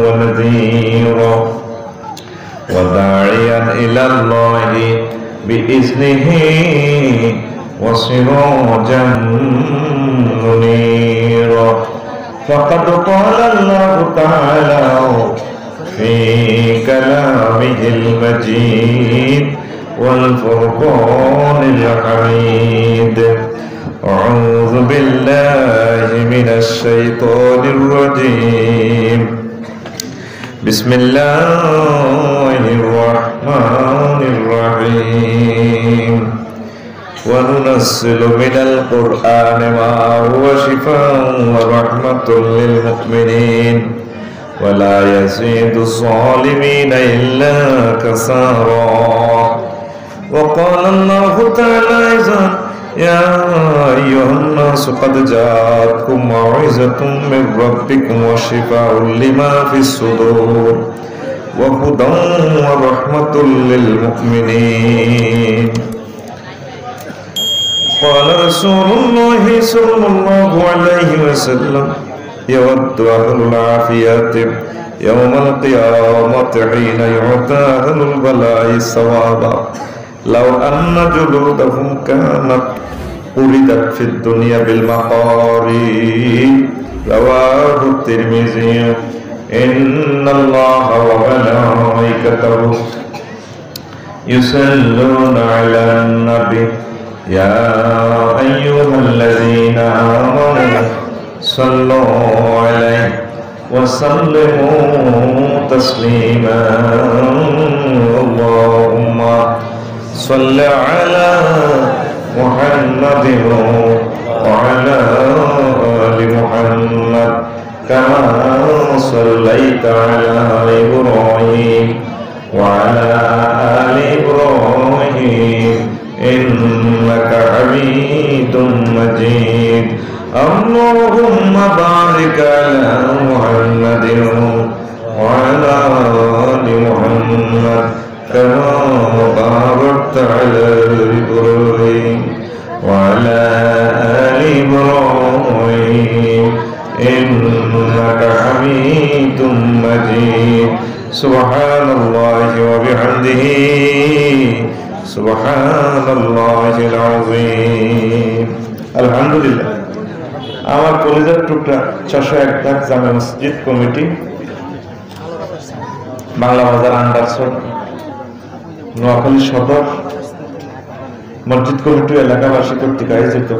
ونذيرا وداعيا إلى الله بإذنه وسراجا منيرا فقد قال الله تعالى في كلامه المجيد والفرقان الحميد أعوذ بالله من الشيطان الرجيم بسم الله الرحمن الرحيم وننزل من القرآن ما هو شفاء ورحمة للمؤمنين ولا يزيد الظالمين إلا خسارا وقال الله تعالى يا أيها الناس قد جاءتكم موعظة من ربكم وشفاء لما في الصدور وهدى ورحمة للمؤمنين قال رسول الله صلى الله عليه وسلم يود أهل العافية يوم القيامة حين يعطى أهل البلاء ثوابا لو أن جلودهم كانت قردت في الدنيا بالمقاري رواه الترمذي إن الله وملائكته يصلون على النبي يا أيها الذين آمنوا صلوا عليه وسلموا تسليما اللهم صل على محمد وعلى آل محمد كما صليت على إبراهيم وعلى آل إبراهيم إنك حميد مجيد اللهم بارك على محمد وعلى آل محمد كما باركت على إبراهيم وعلى آل إبراهيم إنك حميد مجيد سبحان الله وبحمده سبحان الله العظيم الحمد لله আমার কলেজের টুকরা 601 দাগ জামে মসজিদ কমিটি বাংলা বাজার আন্ডারসন নোয়াখালী সদর মসজিদ কমিটি এলাকাবাসী কর্তৃক আয়োজিত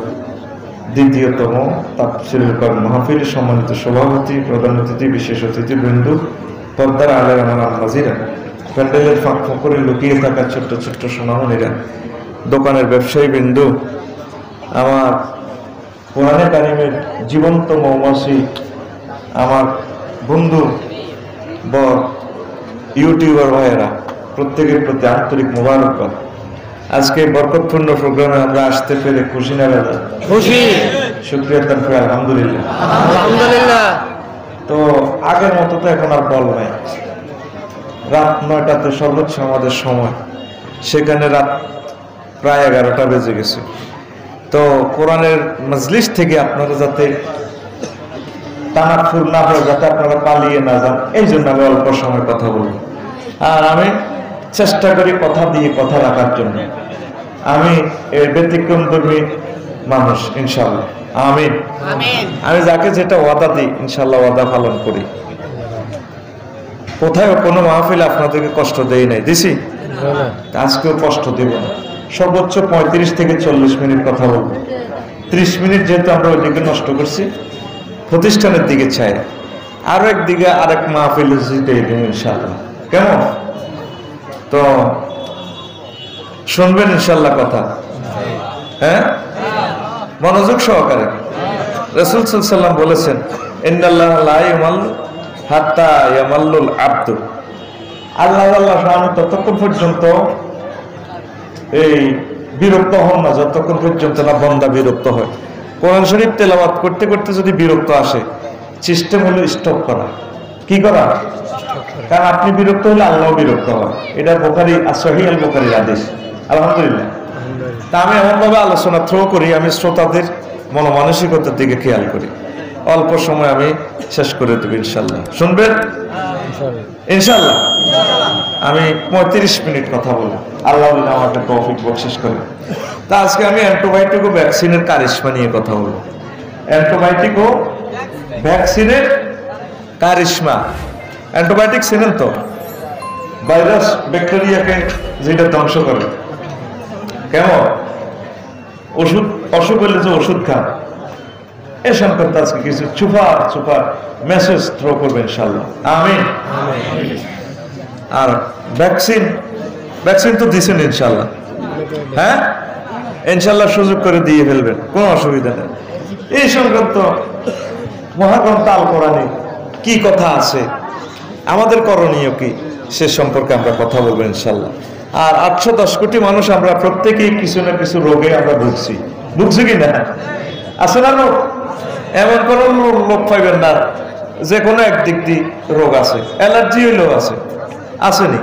দ্বিতীয়তম তাফসীরুল কোরআন মাহফিলের সম্মানিত সভাপতি, প্রধান অতিথি, বিশেষ অতিথিবৃন্দ, পর্দার আলের আমার হাজিরা, প্যান্ডেলের ফাঁক ফোকরে লুকিয়ে থাকা ছোট্ট ছোট্ট সোনামণিরা, দোকানের ব্যবসায়ী বিন্দু, আমার কোরআনে কারিমের জীবন্ত মৌমাছি, আমার বন্ধু বর ইউটিউবার ভাইয়েরা, প্রত্যেকের প্রতি আন্তরিক মোবারকবাদ। আজকে বরকতপূর্ণ প্রোগ্রামে আমরা আসতে পেরে খুশি না দাদা? খুশি, শুকরিয়া তানফির আলহামদুলিল্লাহ। আলহামদুলিল্লাহ। তো আগের মতো তো এখন আর বল নাই। রাত 9টাতে সর্বোচ্চ আমাদের সময়, সেখানে রাত প্রায় 11টা বেজে গেছে। তো কোরআনের মজলিস থেকে আপনারা যাতে তানাফুর না হয়, যাতে আপনারা পালিয়ে না যান, এই জন্য আমি অল্প সময় কথা বলবো। আর আমি চেষ্টা করি কথা দিয়ে কথা রাখার জন্য। আমি এর ব্যতিক্রমধর্মী মানুষ ইনশাআল্লাহ। আমিন। আমি যাকে যেটা ওয়াদা দিই ইনশাআল্লাহ ওয়াদা পালন করি। কোথায় কোনো মাহফিলে আপনাদেরকে কষ্ট দেই নাই, দিছি? আজকেও কষ্ট দেব না। সর্বোচ্চ 35 থেকে 40 মিনিট কথা বলবো। 30 মিনিট যেহেতু আমরা ওইদিকে নষ্ট করছি, প্রতিষ্ঠানের দিকে চাই, আরো একদিকে আরেক মাহফিল ইনশাআল্লাহ। কেমন? তো শুনবেন ইনশাআল্লাহ কথা, হ্যাঁ, মনোযোগ সহকারে। রাসূল সাল্লাল্লাহু আলাইহি ওয়াসাল্লাম বলেছেন, ইন্নাল্লাহা লা ইয়ামাল্লু হাত্তা ইয়ামাল্লুল আবদু। আল্লাহ ততক্ষণ পর্যন্ত এই বিরক্ত হন না যতক্ষণ পর্যন্ত না বান্দা বিরক্ত হয়। কোরআন শরীফ তেলাওয়াত করতে করতে যদি বিরক্ত আসে, সিস্টেম হলো স্টপ করা। কি করা? কারণ আপনি বিরক্ত হলে আল্লাহ বিরক্ত হয়। এটা বুখারী সহিহ আল বুখারীর হাদিস। আলহামদুলিল্লাহ। তা আমি এমন ভাবে আলোচনা থ্রো করি, আমি শ্রোতাদের মনমানসিকতার দিকে খেয়াল করি। অল্প সময় আমি শেষ করে দেব ইনশাল্লাহ। শুনবেন ইনশাল্লাহ? আমি 35 মিনিট কথা বলি, আল্লাহ আমাকে তৌফিক বকশিশ করে। তা আজকে আমি অ্যান্টিবায়োটিক ও ভ্যাকসিনের কারিশমা নিয়ে কথা বলবো। অ্যান্টিবায়োটিক ও ভ্যাকসিনের কারিশমা। অ্যান্টিবায়োটিক চেনেন তো? ভাইরাস ব্যাকটেরিয়াকে যেটা ধ্বংস করে। কেমন ওষুধ, অসুখ হলে যে ওষুধ খান, এ সম্পর্কে আজকে কিছু চুপার মেসেজ থ্রো করবে ইনশাল্লাহ। আমিন। আর ভ্যাকসিন তো দিচ্ছেন ইনশাল্লাহ? হ্যাঁ ইনশাল্লাহ সুযোগ করে দিয়ে ফেলবেন, কোনো অসুবিধা নেই। এই সংক্রান্ত মহাগ্রন্থ আল কোরআনে কি কথা আছে, আমাদের করণীয় কি, সে সম্পর্কে আমরা কথা বলবো ইনশাল্লাহ। আর 810 কোটি মানুষ আমরা প্রত্যেকেই কিছু না কিছু রোগে আমরা ভুগছি কি না? আছে না লোক? এমন কোন লোক পাইবেন না যে কোনো একদিক দিয়ে রোগ আছে। অ্যালার্জি হইলেও আছে, আসেনি?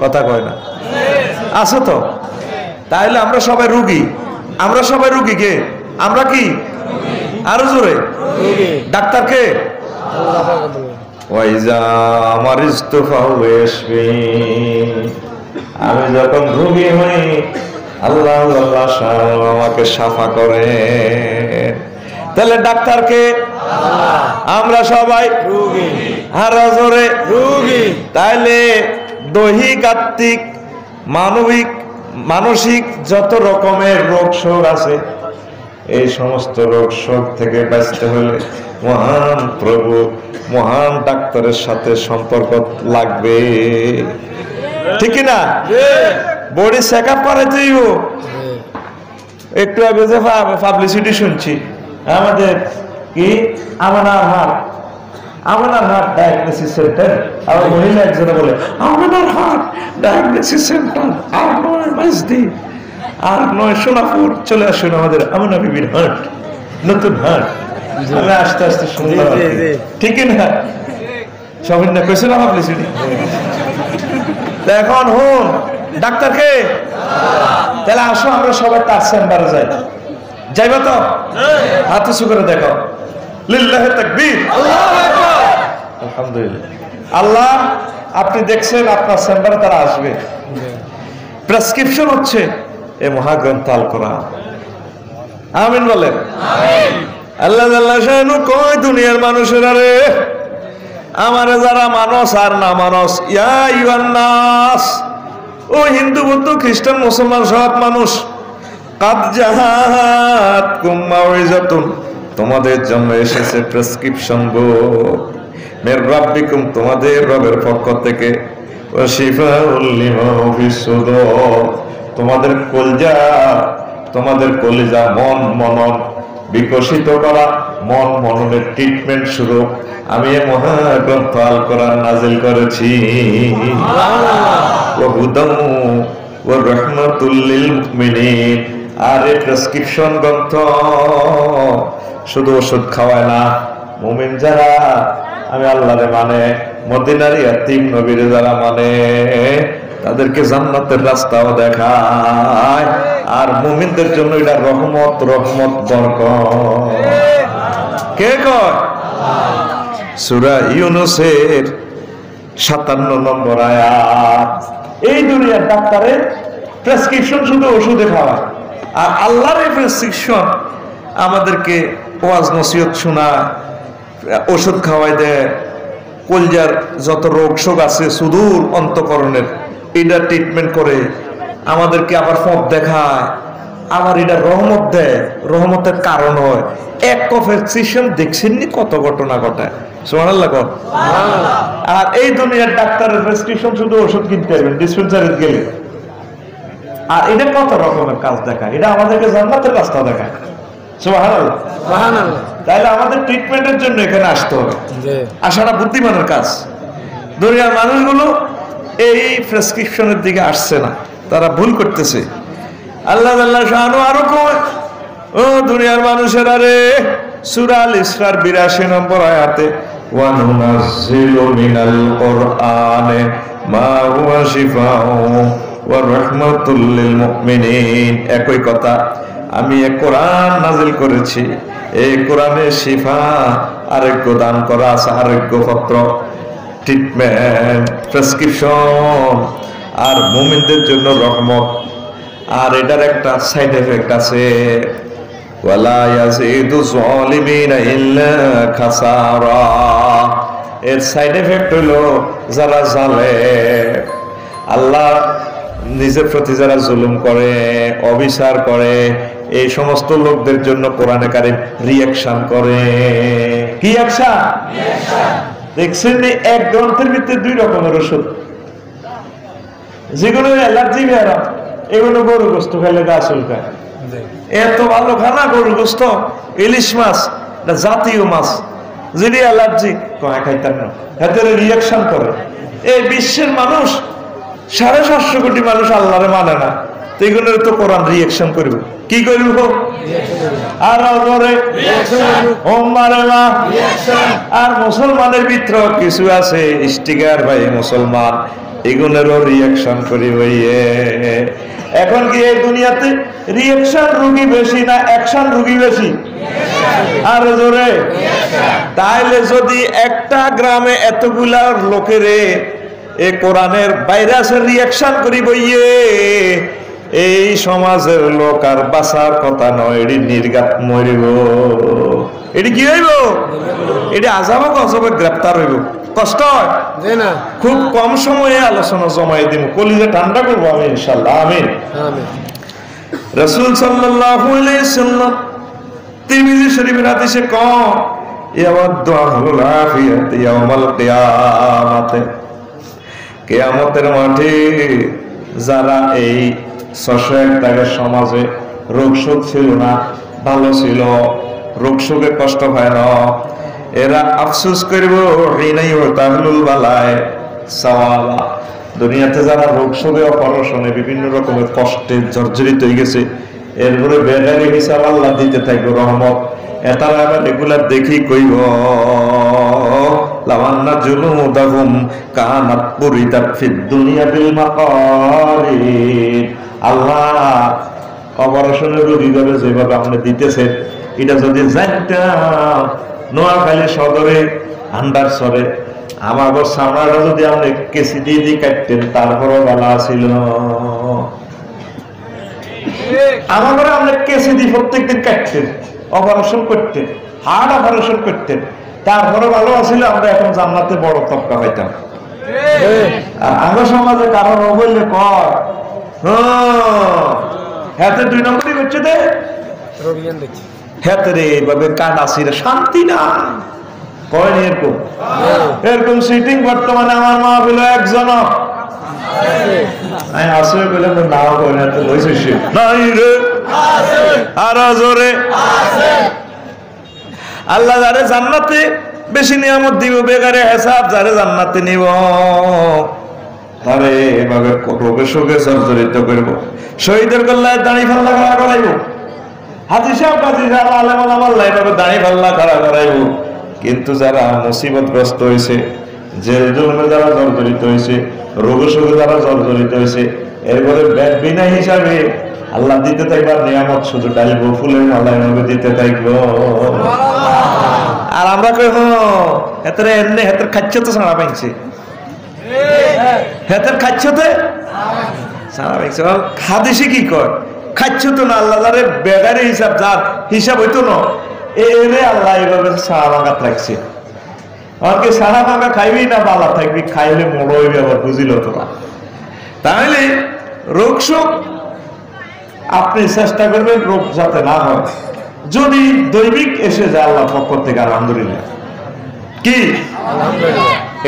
কথা কয় না, আছে তো। তাইলে আমরা সবাই রুগী, কে? আমরা কি আরো জোরে? ডাক্তার কে? আমি যখন রুগী হই, আল্লাহ আমাকে সাফা করে। তাহলে ডাক্তারকে? আমরা সবাই রোগী, আরো জোরে রোগী। তাইলে দৈহিক, আত্মিক, মানসিক যত রকমের রোগ শোক আছে, এই সমস্ত রোগ শোক থেকে বাঁচতে হলে মহান প্রভু, মহান ডাক্তারের সাথে সম্পর্ক লাগবে, ঠিক না? বডি চেক আপ করাতেই একটু আগে যে পাবলিসিটি শুনছি, আমাদের কি আমানার হার্ট ডায়াগনোসিস সেন্টার, আমার মহিলা একজনে বলে আমানার হার্ট ডায়াগনোসিস সেন্টার আর নয় মাইজদি, আর নয় সোনাপুর, চলে আসুন আমাদের আমনা বিবির হার্ট, নতুন হার্ট। আমি আস্তে আস্তে শুনলাম, ঠিক না? সবাই না কইছে না পাবলিসিটি। এখন হুন ডাক্তারকে, তাহলে আসো আমরা সবাই তার চেম্বারে যাইবা তো? হাত উঁচু করে দেখো, লিল্লাহি তাকবীর, আল্লাহু আকবার, আলহামদুলিল্লাহ। আল্লাহ আপনি দেখছেন আপনার চেম্বারে তারা আসবে, প্রেসক্রিপশন হচ্ছে এই মহাগ্রন্থ আল কোরআন। আমিন বলেন। আল্লাহ জাল্লা শানু কয় দুনিয়ার মানুষেরা রে, আমারে যারা মানস আর না মানস, ইয়া আইয়ুহান নাস, ও হিন্দু বৌদ্ধ খ্রিস্টান মুসলমান সব মানুষ, কাদ জাআতকুম মাউইযাতুন, তোমাদের জন্য এসেছে প্রেসক্রিপশন বুক, মির রাব্বিকুম, তোমাদের রবের পক্ষ থেকে, ওয়া শিফাউল লিমা ফিস সুদূর, তোমাদের কলিজা মন মনন বিকশিত করা, মন মননের ট্রিটমেন্ট শুরু আমি এই মহাগ্রন্থ আল কোরআন নাজিল করেছি। ওয়া হুদাম ওয়া রাহমাতুল লিল মুমিনিন, আর এই প্রেসক্রিপশন গ্রন্থ শুধু ওষুধ খাওয়ায় না, মুমিন যারা আমি আল্লাহরে মানে, মদিনার ইয়াতীম নবীরে যারা মানে, তাদেরকে জান্নাতের রাস্তাও দেখায়। আর মুমিনদের জন্য এটা রহমত বরকত। কে কয়? সূরা ইউনূসের 57 নম্বর আয়াত। এই দুনিয়ার ডাক্তারের প্রেসক্রিপশন শুধু ওষুধে খাওয়া, আর আল্লাহর এই প্রেসক্রিপশন আমাদেরকে ওয়াজ নসিহত শোনায়, ওষুধ খাওয়াই দেয়, কলজার যত রোগ শোক আছে সুদূর অন্তঃকরণের, এটা ট্রিটমেন্ট করে আমাদেরকে আবার পথ দেখায়, আবার এটা রহমত দেয়, রহমতের কারণ হয়। এক কফের সিশন দেখছেননি কত ঘটনা ঘটায়, সুবহানাল্লাহ। আর এই দুনিয়ার ডাক্তারের প্রেসক্রিপশন শুধু ওষুধ কিনতে পারবেন ডিসপেন্সারি গেলে, আর এটা কত রকমের কাজ দেখায়, এটা আমাদেরকে জান্নাতের রাস্তা দেখায়, সুবহানাল্লাহ। তাহলে আমাদের ট্রিটমেন্টের জন্য এখানে আসতে হবে, আসাটা বুদ্ধিমানের কাজ। দুনিয়ার মানুষগুলো এই প্রেসক্রিপশনের দিকে আসছে না, তারা ভুল করতেছে। আল্লাহ আল্লাহ শানু আরো কয়, ও দুনিয়ার মানুষেরা রে, সূরা আল ইসরার 82 নম্বর আয়াতে, ওয়া নুনাজ্জিলু মিনাল কুরআনি মা হুয়া শিফাউ ওয়া রাহমাতুল লিল মুমিনিন, একই কথা, আমি এক কোরআন নাজিল করেছি, এই কোরআনে শিফা, আরোগ্য দান করা আছে, আরোগ্য পত্র, ট্রিটমেন্ট, প্রেসক্রিপশন, আর মুমিনদের জন্য রহমত। আর এটার একটা সাইড এফেক্ট আছে, ওয়ালা ইয়াজিদু যালিমিনা ইল্লা খাসারা। এর সাইড এফেক্ট হলো যারা জালেম, আল্লাহ নিজের প্রতি যারা জুলুম করে, অবিচার করে, এই সমস্ত লোকদের জন্য কোরআনে কারীম রিঅ্যাকশন করে। কি অ্যাকশন? দেখছেন এক গ্রন্থের ভিতরে দুই রকমের ওষুধ। যেগুলো অ্যালার্জি বেড়া, এগুলো গরু গোস্ত খেলে গা চুলকায়। এত ভালো খানা গরু গোস্ত, ইলিশ মাছ, জাতীয় মাছ, যদি অ্যালার্জি খাইতাম না, এতে রিঅ্যাকশন করে। এই বিশ্বের মানুষ 750 কোটি মানুষ আল্লাহরে মানে না, তো এগুলোর তো কোরআন রিঅ্যাকশন করবে। কি করব? আর আর মুসলমানের ভিতরে কিছু আছে স্টিকার ভাই মুসলমান, এগুলোরও রিঅ্যাকশন করি হইয়ে। এখন কি এই দুনিয়াতে রিঅ্যাকশন রোগী বেশি না অ্যাকশন রোগী বেশি? আর জোরে, তাইলে যদি একটা গ্রামে এতগুলা লোকেরে এই কোরআনের ভাইরাসের রিঅ্যাকশন করি বইয়ে, এই সমাজের লোক আর বাঁচার কথা নয়, এটি নির্ঘাত মরিব। এটি কি হইব? এটি আযাব গজবে গ্রেপ্তার হইব। কষ্ট হয় না, খুব কম সময়ে আলোচনা জমাই দিব, কলিজা ঠান্ডা করবো আমি ইনশাআল্লাহ। আমিন। রাসূল সাল্লাল্লাহু আলাইহি ওয়াসাল্লাম তিরমিজি শরীফের হাদিসে কও, ইয়াওয়াদু আহলুল আফিয়াতি ইয়াওমাল কিয়ামাতে, কিয়ামতের মাঠে যারা এই 601 টাকার সমাজে রোগ শোক ছিল না, ভালো ছিল, রোগ শোকে কষ্ট হয় না, এরা আফসোস করব দুনিয়াতে যারা রোগ শোকে অপারেশনে বিভিন্ন রকমের কষ্টে জর্জরিত হয়ে গেছে, এরপরে বেগারি হিসাব আল্লাহ দিতে থাকবে রহমত। এটার আবার এগুলা দেখি কইব লাওয়ান্না জুনুদাহুম কানাত পুরিতাত ফিদ দুনিয়া বিল মাকারিদ। আল্লাহ অপারেশনের রোগী যাবে যেভাবে আপনি দিতেছেন, এটা যদি জানতাম নোয়াখালী সদরে আন্ডারসরে আমার সামনাটা যদি আপনি কেসি দিয়ে দিয়ে কাটতেন, তারপরও ভালো ছিল। আমার ঘরে আপনি কেসি দিয়ে প্রত্যেকদিন কাটতেন, অপারেশন করতেন, হার্ট অপারেশন করতেন, তারপরে ভালো আছিল। আমরা এখন জান্নাতে বড় তবকা পাইতাম। আমার সমাজে কারণ বললে কর হাতে 2 নম্বরই করছে দে হাতে রে এইভাবে কান আসির শান্তি না কয়নি। এরকম এরকম সিটিং বর্তমানে আমার মা বলল একজন আসলে বলে নাও করে না, তো লইছিস নাই রে আর জোরে। আল্লাহ যারে জান্নাতে বেশি নিয়ামত দিব, বেগারে হিসাব যারে জান্নাতে নিব তারে এভাবে রোগে শোকে জর্জরিত করব। শহীদের গল্লায় দাঁড়ি ফাল্লা খাড়া করাইব, হাজি সাহেব কাজী সাহেব আলেম ওলামা এভাবে দাঁড়ি ফাল্লা খাড়া করাইব। কিন্তু যারা মুসিবতগ্রস্ত হয়েছে, জেল জুলমে যারা জর্জরিত হয়েছে, রোগে শোকে যারা জর্জরিত হয়েছে, এরপরে বিনা হিসাবে আল্লাহ দিতে থাকবার নিয়ামত শুধু ডাইব, ফুলের মালা এভাবে দিতে থাকব। আর আমরা কই হেতের এমনি হেতের খাচ্ছে তো সারা পাইছে, হেতের খাচ্ছে সারা পাইছে। হাদিসে কি কয়? খাচ্ছে তো না, আল্লাহ যারে বেগারে হিসাব, যার হিসাব হইতো না, এরে আল্লাহ এভাবে সারা ভাঙাত রাখছে। আমাকে সারা ভাঙা খাইবি না বালা থাকবি, খাইলে মোড় হইবে আবার, বুঝিল তোরা। তাহলে রোগ শোক আপনি চেষ্টা করবেন রোগ যাতে না হয়। যদি দৈবিক এসে যায় আল্লাহর পক্ষ থেকে আলহামদুলিল্লাহ, কি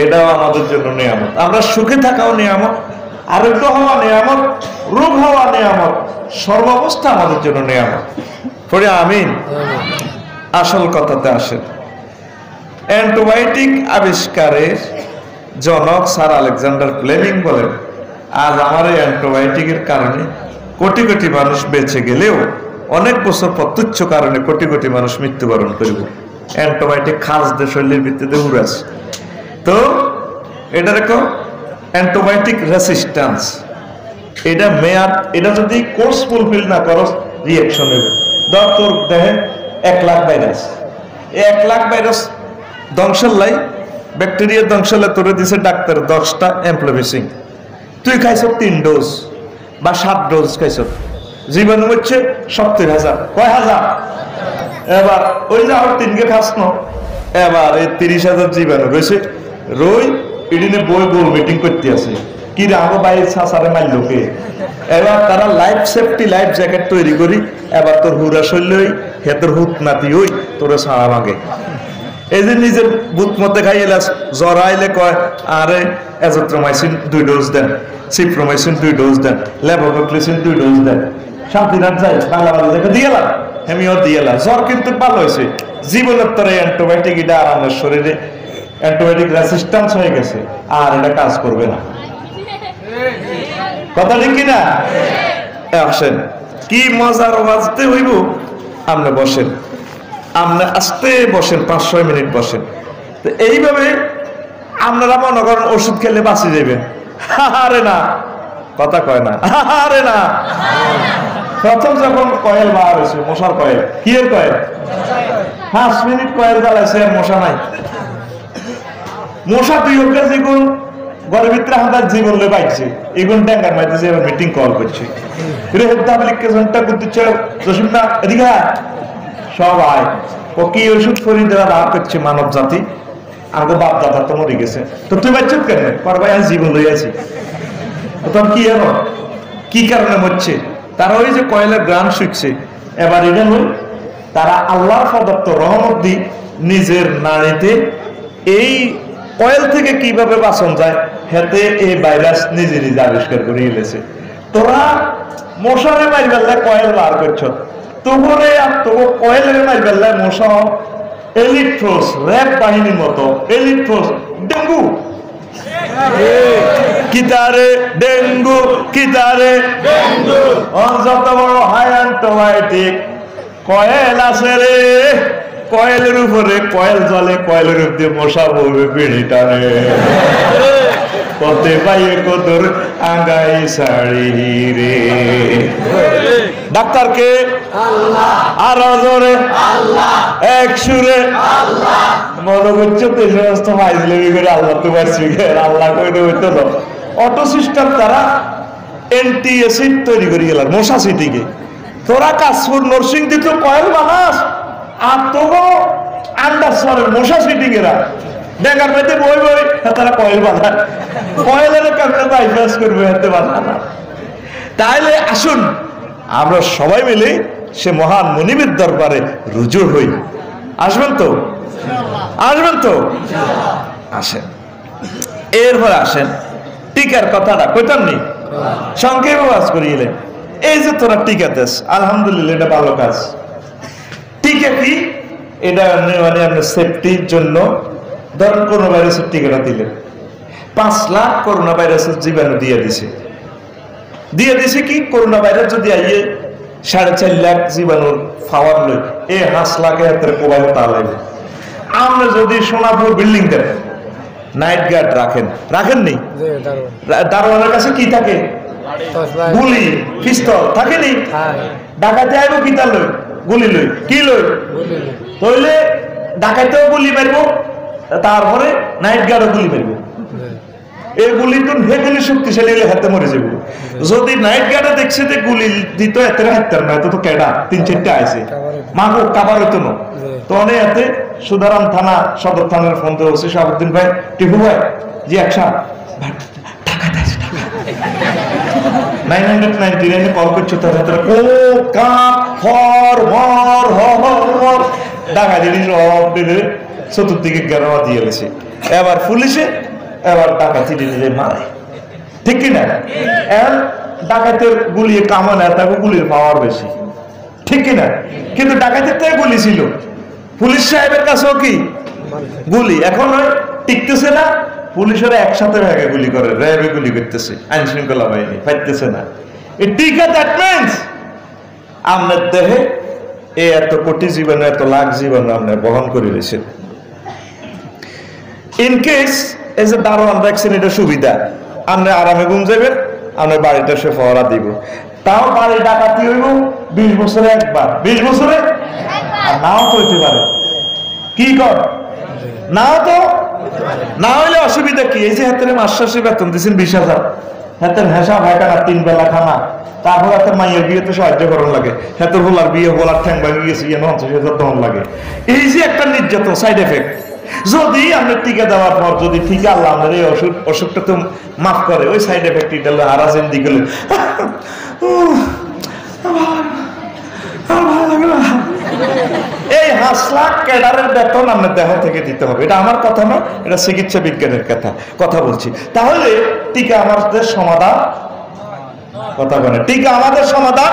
এটাও আমাদের জন্য নিয়ামত। আমরা সুখে থাকাও নিয়ামত, আরোগ্য হওয়া নিয়ামত, রোগ হওয়া নিয়ামত, সর্বাবস্থা আমাদের জন্য নিয়ামত। পড়ে আমিন। আসল কথাতে আসেন, অ্যান্টিবায়োটিক আবিষ্কারের জনক স্যার আলেকজান্ডার ফ্লেমিং বলেন, আজ আমার এই অ্যান্টিবায়োটিকের কারণে কোটি কোটি মানুষ বেঁচে গেলেও অনেক বছর পর তুচ্ছ কারণে কোটি কোটি মানুষ মৃত্যুবরণ করব। অ্যান্টিবায়োটিক খাসদের শরীরের ভিত্তিতে উড়াস। তো এটা রেখো অ্যান্টিবায়োটিক রেসিস্ট্যান্স, এটা মেয়াদ, এটা যদি কোর্স ফুলফিল না করো রিঅ্যাকশন হবে। ডক্টর দেখেন 1 লাখ ভাইরাস। 1 লাখ ভাইরাস ধ্বংসল্লাই ব্যাকটেরিয়া ধ্বংসল্লাই তোরে দিছে ডাক্তার 10টা এমপ্লোভিসিং, তুই খাইছ 3 ডোজ বা 7 ডোজ খাইছ, জীবাণু হচ্ছে 70,000 কয় হাজার। এবার ওই যে আর 3 খাস ন, এবার এই 30,000 জীবাণু রয়েছে রই এদিনে বই গোল মিটিং করতে আছে কি রে আমার বাইরে ছাসারে মারলো কে। এবার তারা লাইফ সেফটি লাইফ জ্যাকেট তৈরি করি, এবার তোর হুরা শৈলই হেতর হুত নাতি ওই তোরে ছাড়া ভাগে। এই যে নিজের বুথ মধ্যে খাই এলাস জ্বর আইলে কয় আরে এজথ্রোমাইসিন 2 ডোজ দেন, সিপ্রোমাইসিন 2 ডোজ দেন, লেভোভোক্লেসিন 2 ডোজ দেন। শান্তিনাথ যাই বাংলা দেখে দিয়ে এলাম, হেমিও দিয়ে এলাম, জ্বর কিন্তু ভালো হয়েছে। জীবনের তোর অ্যান্টিবায়োটিক এটা আর আমার শরীরে অ্যান্টিবায়োটিক রেসিস্ট্যান্স হয়ে গেছে, আর এটা কাজ করবে না। কথা ঠিক কিনা? আসেন কি মজার বাজতে হইব। আপনি বসেন, আপনি আস্তে বসেন, 5-6 মিনিট বসেন। তো এইভাবে আপনারা মনে করেন ওষুধ খেলে বাঁচি যাবেন। আরে না, কথা কয় না, আরে না। প্রথম যখন কয়েল বার হয়েছে, মশার কয়েল, কি এর কয়েল, 5 মিনিট কয়েল জ্বালাইছে আর মশা নাই। মশা তুই ওকে যেগুন ঘরের ভিতরে আমাদের জীবন লে পাইছে, এগুন ট্যাঙ্গার মাইতেছে, এবার মিটিং কল করছে, এদিকে সব আয় ও কি ওষুধ ফরি দেওয়া লাভ করছে মানব জাতি। আগে বাপ দাদা তো মরে গেছে, তো তুই বাচ্চা কেন পর ভাই আমি জীবন লই আছি। তোর কি এলো, কি কারণে মরছে? তারা ওই যে কয়লার গ্রাম শিখছে। এবার এটা হল তারা আল্লাহর প্রদত্ত রহমত দি নিজের নারীতে এই কয়েল থেকে কিভাবে বাঁচন যায় হেতে এই ভাইরাস নিজে নিজে আবিষ্কার করে এলেছে। তোরা মশারে মারি বেলায় কয়েল বার করছ, তোমরে আর তোর কয়েলের মারি বেলায় মশা এলিট্রোস র্যাব বাহিনীর মতো এলিট্রোস ডেঙ্গু কিতারে ডেঙ্গু কিতারে ডেঙ্গু যত বড় হাই অ্যান্টিবায়োটিক কয়েল আছে রে, কয়েলের উপরে কয়েল জলে, কয়েলের উপর দিয়ে মশা বলবে পিড়ি টানে, কতে পাইয়ে কতর আগাই শাড়ি রে। ডাক্তারকে আর জোরে এক সুরে মনে করছে তো সমস্ত ফাইজলামি করে আল্লাহ তো পারছি, আল্লাহ করে হইতো না। অটো সিস্টেম তারা এন্টি অ্যাসিড তৈরি করে গেলাম মশা সিটিকে। তোরা কাশপুর নরসিং দিত কয়েল বানাস আর তবু আন্ডার মশা সিটিং এরা ডেঙ্গার মেয়েতে বই বই তারা কয়েল বানায়, কয়েলের কারণে বাইপাস করবে হাতে বানানা। তাইলে আসুন আমরা সবাই মিলে সে মহান মনিবের দরবারে রুজু হই। আসবেন তো? আসবেন তো? আসেন। এরপর আসেন টিকার কথাটা কইতাম নি, সংক্ষেপে ওয়াজ করিলেন। এই যে তোরা টিকা দেস, আলহামদুলিল্লাহ এটা ভালো কাজ। টিকা কি? এটা মানে আপনার সেফটির জন্য ধরেন করোনা ভাইরাসের টিকাটা দিলেন, 5 লাখ করোনা ভাইরাসের জীবাণু দিয়ে দিছে কি করোনা ভাইরাস যদি আইয়ে 4.5 লাখ জীবাণুর পাওয়ার লই এই 5 লাখের হাতের কোবাই তা লাগবে। আমরা যদি সোনাপুর বিল্ডিং দেন নাইট গার্ড রাখেন নি, দারোয়ানের কাছে কি থাকে? গুলি পিস্তল থাকে নি। ডাকাতে আইব কি তা লই? গুলি লই। কি লই? তইলে ডাকাতেও গুলি মারবো, তারপরে নাইট গার্ডও গুলি মারবো। এই গুলি তো হে গুলি শক্তিশালী হলে হাতে মরে যাবো। যদি নাইট গার্ডে দেখছে যে গুলি দিত এত হাতের না, এত তো কেডা 3-4টা আছে মাগো কাবার হইতো না। তো অনেক হাতে সুধারাম থানা সদর থানার ফোন দিয়ে বলছে শাহাবুদ্দিন ভাই, টিপু ভাই, জি একশা 999 কল করছো, তার হাতে ও কাপ ফর মর হর ডাকা জিনিস চতুর্দিকে গেরোয়া দিয়ে গেছে। এবার পুলিশে এবার ডাকাতি দিলে মারে, ঠিক কিনা? এখন ডাকাতের গুলি কামানে তাকে গুলির পাওয়ার বেশি, ঠিক কিনা? কিন্তু ডাকাতের থেকে গুলি ছিল, পুলিশ সাহেবের কাছেও কি গুলি। এখন টিকতেছে না, পুলিশেরা একসাথে ভাগে গুলি করে, র্যাবে গুলি করতেছে, আইন শৃঙ্খলা বাহিনী পাইতেছে না। এই টিকা দ্যাট মিন্স আপনার দেহে এই এত কোটি জীবাণু, এত লাখ জীবাণু আপনার বহন করে রয়েছে। ইন কেস এই যে দারোয়ান রাখছেন, এটা সুবিধা, আপনি আরামে ঘুম যাবেন, আপনার বাড়িটা সে ফহরা দিব। তাও বাড়ি ডাকাতি হইব 20 বছরে একবার, 20 বছরে আর নাও তো হইতে পারে। কি কর নাও তো, না হইলে অসুবিধা কি? এই যে হাতের মাসে বেতন দিচ্ছেন 20,000, হাতের হেসা ভাইটানা 3 বেলা খানা, তারপর হাতের মাইয়ের বিয়েতে সাহায্য করার লাগে, হাতের হোলার বিয়ে হোলার ঠ্যাং ভাঙি গেছে 50,000 তখন লাগে। এই যে একটা নির্যাতন, সাইড এফেক্ট। যদি আমরা টিকা দেওয়ার পর যদি ঠিক আল্লাহ আমাদের এই অসুখটা তো মাফ করে, ওই সাইড এফেক্ট এটা হারাজেন দিকে এই হাসলা ক্যাডারের বেতন আমরা দেহ থেকে দিতে হবে। এটা আমার কথা না, এটা চিকিৎসা বিজ্ঞানের কথা বলছি। তাহলে টিকা আমাদের সমাধান, কথা বলে টিকা আমাদের সমাধান।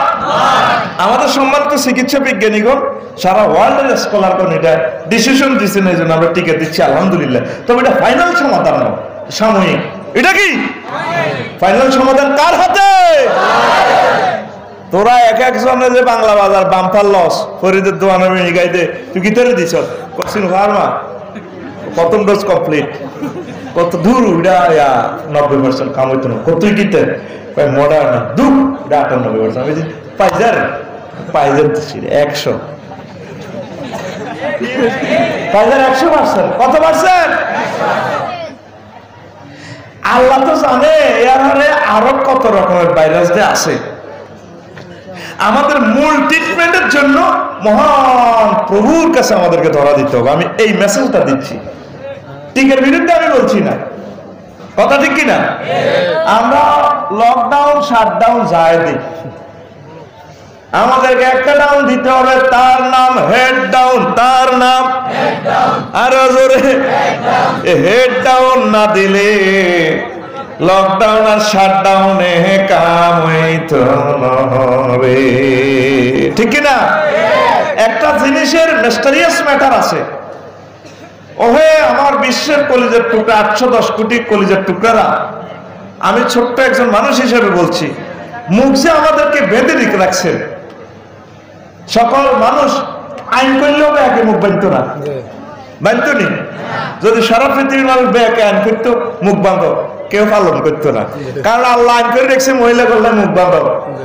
আমাদের সম্মানিত চিকিৎসা বিজ্ঞানীগণ সারা ওয়ার্ল্ডের স্কলারগণ এটা ডিসিশন দিচ্ছেন, এই জন্য আমরা টিকা দিচ্ছি আলহামদুলিল্লাহ। তবে এটা ফাইনাল সমাধান নয়, সাময়িক। এটা কি ফাইনাল সমাধান? কার হাতে? তোরা এক একজনে যে বাংলা বাজার বাম্পার লস ফরিদের দোয়ানা মিনি গাইতে তুই কি তৈরি দিছ কসিন ফার্মা প্রথম ডোজ কমপ্লিট কত দূর? এটা 90% কাম হইতো না। কতই কিতে মডার্ন দুঃখ 98%। আমি পাইজার 100 পাইজার 100%। কত পার্সেন্ট? আল্লাহ তো জানে এর আরো কত রকমের ভাইরাস যে আছে। আমাদের মূল ট্রিটমেন্টের জন্য মহান প্রভুর কাছে আমাদেরকে ধরা দিতে হবে। আমি এই মেসেজটা দিচ্ছি, টিকার বিরুদ্ধে আমি বলছি না, কথা ঠিক কিনা? আমরা লকডাউন শাটডাউন যায় দিই, আমাদেরকে একটা ডাউন দিতে হবে, তার নাম হেড ডাউন। তার নাম আরো জোরে, হেড ডাউন না দিলে লকডাউন আর শাটডাউনে কাম হইতো হবে, ঠিক কিনা? একটা জিনিসের মিস্টেরিয়াস ম্যাটার আছে। ওহে আমার বিশ্বের কলিজার টুকরা, 810 কোটি কলিজার টুকরারা, আমি ছোট্ট একজন মানুষ হিসেবে বলছি, মুখ যে আমাদেরকে বেঁধে রেখে রাখছেন। সকল মানুষ আইন করলেও ব্যাকে মুখ বাঁধত না, বাঁধত নি। যদি সারা পৃথিবীর মানুষ ব্যাকে আইন করতো, মুখ বাঁধ, কেউ পালন করতো না। কারণ আল্লাহ আইন করে রেখেছে মহিলা করলে মুখ বাঁধ,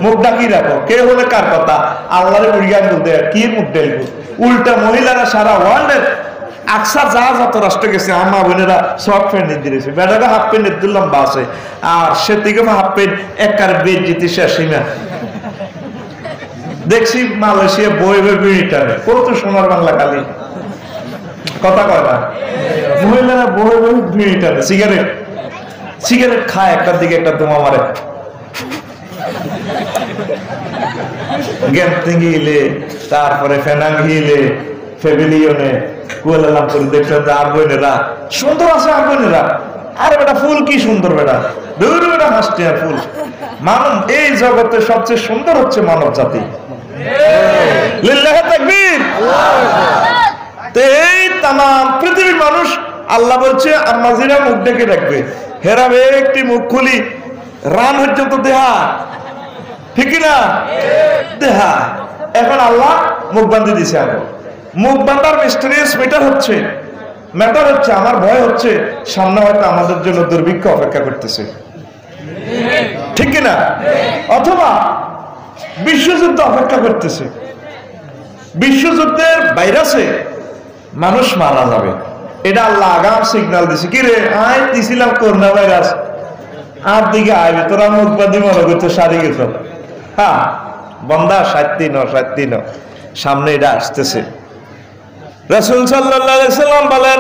মুখ ডাকি রাখো। কেউ হলে কার কথা? আল্লাহরে বুড়িয়ান বলতে কি মুখ ডাইব? উল্টা মহিলারা সারা ওয়ার্ল্ডের আকসা যত রাষ্ট্র গেছে, আমা বোনেরা শর্ট প্যান্ট দিয়েছে, বেটারা হাফ প্যান্ট দিলাম বাসে, আর সে থেকে হাফ প্যান্ট একবার বেদ জিতে শেষ না। দেখছি মালয়েশিয়া বই বিড়িটারে কত সোনার বাংলা কালি, কথা কয় না, মহিলারা বই বিড়িটারে সিগারেট খায়, একটার দিকে একটা ধোঁয়া মারে, গেমতিঙ্গিলে, তারপরে ফেনাঙ্গিলে, ফেবিলিয়নে, কুয়ালালামপুর দেখছেন যে আর বোনেরা সুন্দর আছে। আর বোনেরা, আরে বেটা ফুল কি সুন্দর বেটা, দূর বেটা হাসতে আর ফুল। মানব এই জগতে সবচেয়ে সুন্দর হচ্ছে মানব জাতি। লিল্লাহি তাকবীর। তো এই তামাম পৃথিবীর মানুষ আল্লাহ বলছে আম্মাজিরা মুখ ডেকে রাখবে, হেরাবে একটি মুখ খুলি রান পর্যন্ত দেহা, ঠিক না? দেহা এখন আল্লাহ মুখ বান্ধে দিছে। এখন মুখ বান্ধার মিস্টেরিয়াস ম্যাটার হচ্ছে আমার ভয় হচ্ছে সামনে হয়তো আমাদের জন্য দুর্ভিক্ষ অপেক্ষা করতেছে, ঠিক কিনা? অথবা বিশ্বযুদ্ধ অপেক্ষা করতেছে। বিশ্বযুদ্ধের ভাইরাসে মানুষ মারা যাবে, এটা আল্লাহ আগাম সিগন্যাল দিছে। কি রে আয় দিছিলাম করোনা ভাইরাস, আর দিকে আইবে তোরা মুখ বান্ধি মনে করতে সারি গেছ। হ্যাঁ বন্দা 7 দিন সামনে এটা আসতেছে। রাসূল সাল্লাল্লাহু আলাইহি সাল্লাম বলেন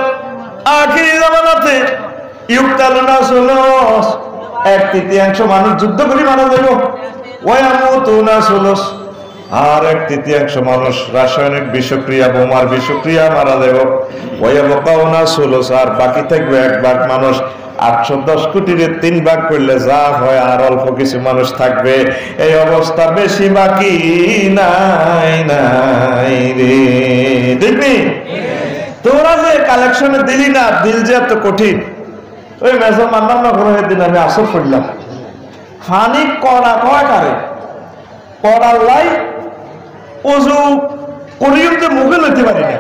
আখিরি জামানাতে ইউক্তালুনা সুলুস, 1/3 মানুষ যুদ্ধ করে মারা যাবে, ওয়ায়ামুতুনা সুলুস, আর 1/3 মানুষ রাসায়নিক বিষক্রিয়া, বোমার বিষক্রিয়া মারা যাবে, ওয়ায়াবকাউনা সুলুস, আর বাকি থাকবে 1 ভাগ মানুষ। 810 কোটির 3 ভাগ করলে যা হয় আর অল্প কিছু মানুষ থাকবে। এই অবস্থা বেশি বাকি নাই রে, দেখবি তোরা যে কালেকশনে দিলি না, দিল যে এত কঠিন। ওই মেজো মান্নার নগরের দিন আমি আসর পড়লাম, ফানি কড়া কারে কড়ার লাই অজু করিও যে মুখে লইতে পারি না।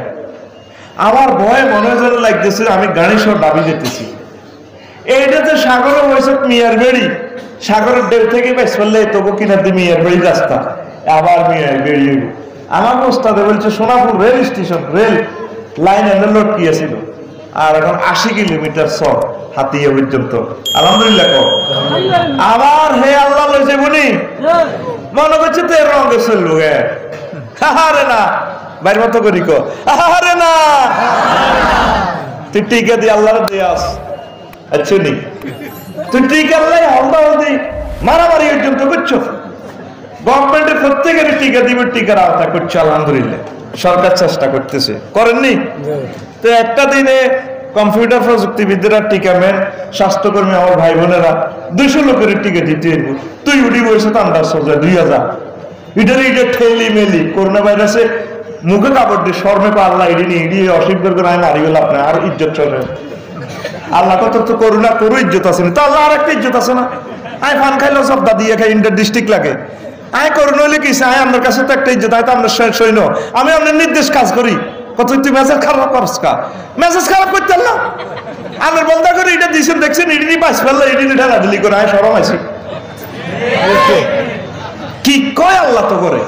আমার ভয়ে মনে যেন লাগতেছে আমি গাড়িসহ ডাবি যেতেছি। এইটাতে সাগরে হয়েছে মিয়ার বেড়ি, সাগরের ঢেউ থেকে বেশ ফেললে তবু কিনা দিয়ে মিয়ার বেড়ি রাস্তা, আবার মিয়ার বেড়ি আমার ওস্তাদে বলছে Sonapur rail station rail line এনে লটকিয়েছিল আর এখন 80 কিলোমিটার সব হাতিয়া পর্যন্ত আলহামদুলিল্লাহ কও আবার হে আল্লাহ লইছে বনি মনে করছে তো এর রঙে চলবো আরে না বাইর মতো করি কো আরে না তুই টিকা দিয়ে আল্লাহর দিয়াস আচ্ছা নি তুই টিকা লাই হলদা হলদি মারামারি পর্যন্ত করছো গভর্নমেন্টের প্রত্যেকের টিকা দিবে টিকার আওতা করছে আলহামদুলিল্লাহ সরকার চেষ্টা করতেছে করেননি তো একটা দিনে কম্পিউটার প্রযুক্তিবিদরা টিকাম্যান স্বাস্থ্যকর্মী আমার ভাই বোনেরা 200 লোকের টিকা দিতে তুই উঠি বসে তো আমরা সোজা 2000 এটা ঠেলি মেলি করোনা ভাইরাসে মুখে কাপড় দিয়ে শর্মে পা আল্লাহ ইডি অস্বীকার করে আমি মারি গেল আপনার আর ইজ্জত চলে আল্লাহ কত তো করোনা করো ইজ্জত আছে না তো আল্লাহ আর একটা ইজ্জত আছে না আই ফান খাইলো সব দাদি খাই ইন্টার ডিস্ট্রিক্ট লাগে আয় করোনা হইলে কি আয় আপনার কাছে তো একটা ইজ্জত হয়তো আমরা সৈন্য আমি আপনার নির্দেশ কাজ করি কত তুই মেজাজ খারাপ করস কা মেজাজ খারাপ করতে না আমার বন্ধা করে এটা দিয়েছেন দেখছেন ইডি পাস ফেললো ইডি ঢালা ঢালি করে আয় সরম আছি কি কয় আল্লাহ তো করে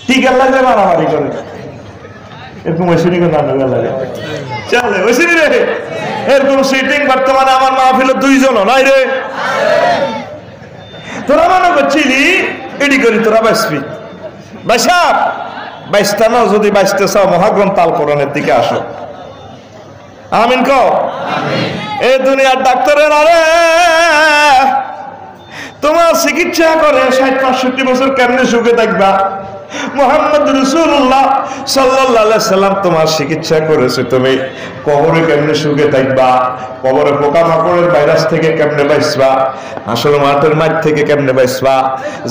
টিকা লাগলে মারামারি করে এরকম ওইসিনি করে নানা লাগে চলে ওইসিনি রে এরকম সিটিং বর্তমানে আমার মাহফিলে 2 জন নাই রে তোরা মনে করছিলি এডি করি তোরা বাঁচবি বাইসা বাইসতা না যদি বাইসতে চাও মহাগ্রন্থ আল কোরআনের দিকে আসো আমিন কও এই দুনিয়ার ডাক্তারের আরে তোমার চিকিৎসা করে 60-65 বছর কেমনে সুখে থাকবা মুহাম্মদ রাসূলুল্লাহ সাল্লাল্লাহু আলাইহি সাল্লাম তোমার চিকিৎসা করেছে তুমি কবরে কেমনে সুখে থাকবা কবরে পোকামাকড়ের ভাইরাস থেকে কেমনে বাঁচবা আসলে মাঠের মাঠ থেকে কেমনে বাঁচবা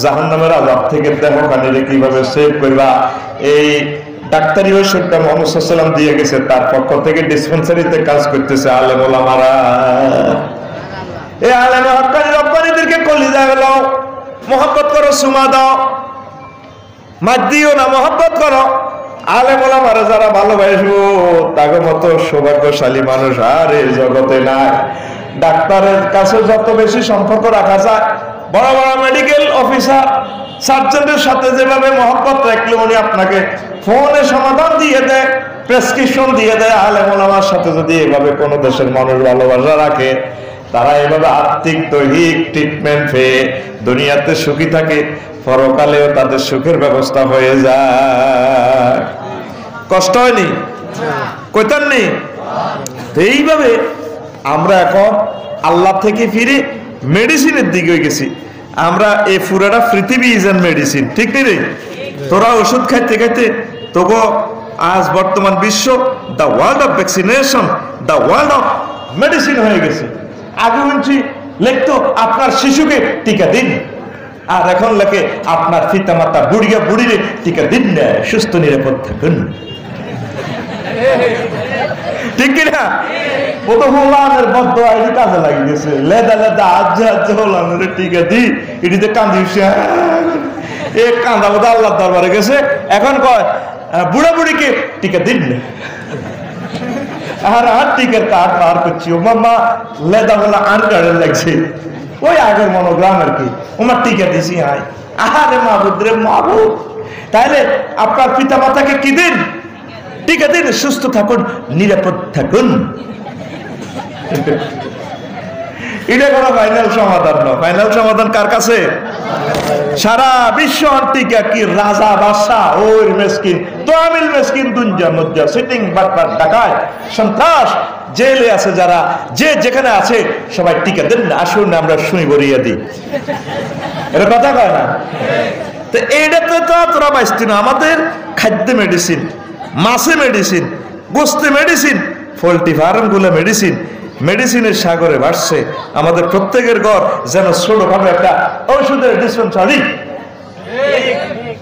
জাহান্নামের আযাব থেকে দেহখানিরে কিভাবে সেভ করবা এই ডাক্তারি ওষুধটা মুহাম্মদ সাল্লাল্লাহু আলাইহি সাল্লাম দিয়ে গেছে তার পক্ষ থেকে ডিসপেন্সারিতে কাজ করতেছে আলেম ওলামারা এই আলেম হক্কানি রব্বানিদেরকে কলিজা গেল মহব্বত করো সুমা দাও মাত দিও না মহব্বত করো আলেম ওলামারা যারা ভালোবাসবো তাদের মতো সৌভাগ্যশালী মানুষ আর এই জগতে নাই ডাক্তারের কাছে যত বেশি সম্পর্ক রাখা যায় বড় বড় মেডিকেল অফিসার সার্জনের সাথে যেভাবে মহব্বত রাখলে উনি আপনাকে ফোনে সমাধান দিয়ে দেয় প্রেসক্রিপশন দিয়ে দেয় আলেম ওলামার সাথে যদি এভাবে কোনো দেশের মানুষ ভালোবাসা রাখে তারা এভাবে আর্থিক দৈহিক ট্রিটমেন্ট পেয়ে দুনিয়াতে সুখী থাকে পরকালেও তাদের সুখের ব্যবস্থা হয়ে যায় কষ্ট হয়নি কইতাননি এইভাবে আমরা এখন আল্লাহ থেকে ফিরে মেডিসিনের দিকে গেছি আমরা এই পুরাটা পৃথিবী ইজ এন মেডিসিন ঠিক নেই রে তোরা ওষুধ খাইতে খাইতে তোকে আজ বর্তমান বিশ্ব the world of vaccination the world of medicine হয়ে গেছে আগে বলছি লিখতো আপনার শিশুকে টিকা দিন আর এখন লেখে আপনার পিতা মাতা বুড়িয়া বুড়িরে টিকা দিন না সুস্থ নিরাপদ থাকুন ঠিক কিনা ও তো হোলানের বদ্ধ আইডি কাজে লাগিয়ে গেছে লেদা লেদা আজ্জা আজ্জা হোলানের টিকা দি এটিতে কান্দি এ কান্দা বোধ আল্লাহ দরবারে গেছে এখন কয় বুড়া বুড়িকে টিকা দিন না আর আর টিকার কার্ড পার করছি ও মাম্মা লেদা বলা আর কার্ডের লাগছে ওই আগের মনোগ্রাম আর কি ওমার টিকা দিছি আয় আরে মাহবুদ রে মাহবুদ তাহলে আপনার পিতা মাতাকে কি দিন টিকা দিন সুস্থ থাকুন নিরাপদ থাকুন এটা কোনো ফাইনাল সমাধান না ফাইনাল সমাধান কার কাছে সারা বিশ্ব টিকা কি রাজা বাদশাহ ওই মেসকিন তোয়ামিল মেসকিন দুনিয়া মধ্যে সিটিং বাটপাট ডাকায় সন্ত্রাস জেলে আছে যারা যে যেখানে আছে সবাই টিকা দেন না আসুন আমরা শুনি বরিয়া দিই এটা কথা কয় না তো এইটাতে তো তোরা বাঁচতি না আমাদের খাদ্য মেডিসিন মাছে মেডিসিন গোস্তে মেডিসিন পোল্ট্রি ফার্ম গুলো মেডিসিন মেডিসিনের সাগরে ভাসছে আমাদের প্রত্যেকের ঘর যেন ছোটখাটো একটা ঔষধের ডিসপেন্সারি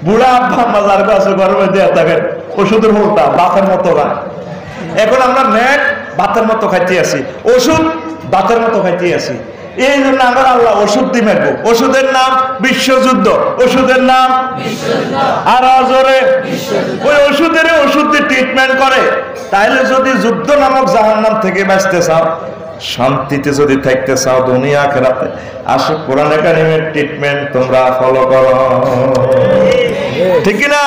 বুড়া আব্বা মাজার গাছে গরমে দেয়া থাকেন ওষুধের হোলটা বাতের মতো গান এখন আমরা নেট বাতের মতো খাইতে আছি ওষুধ বাতের মতো খাইতে আছি এই জন্য আমরা আল্লাহ ওষুধ দিয়ে মারবো ওষুধের নাম বিশ্বযুদ্ধ ওষুধের নাম আর জোরে ওই ওষুধের ওষুধ দিয়ে ট্রিটমেন্ট করে তাইলে যদি যুদ্ধ নামক জাহান্নাম থেকে বাঁচতে চাও শান্তিতে যদি থাকতে চাও দুনিয়া আখিরাতে আসো কোরআন কারীমের ট্রিটমেন্ট তোমরা ফলো করো ঠিক কিনা?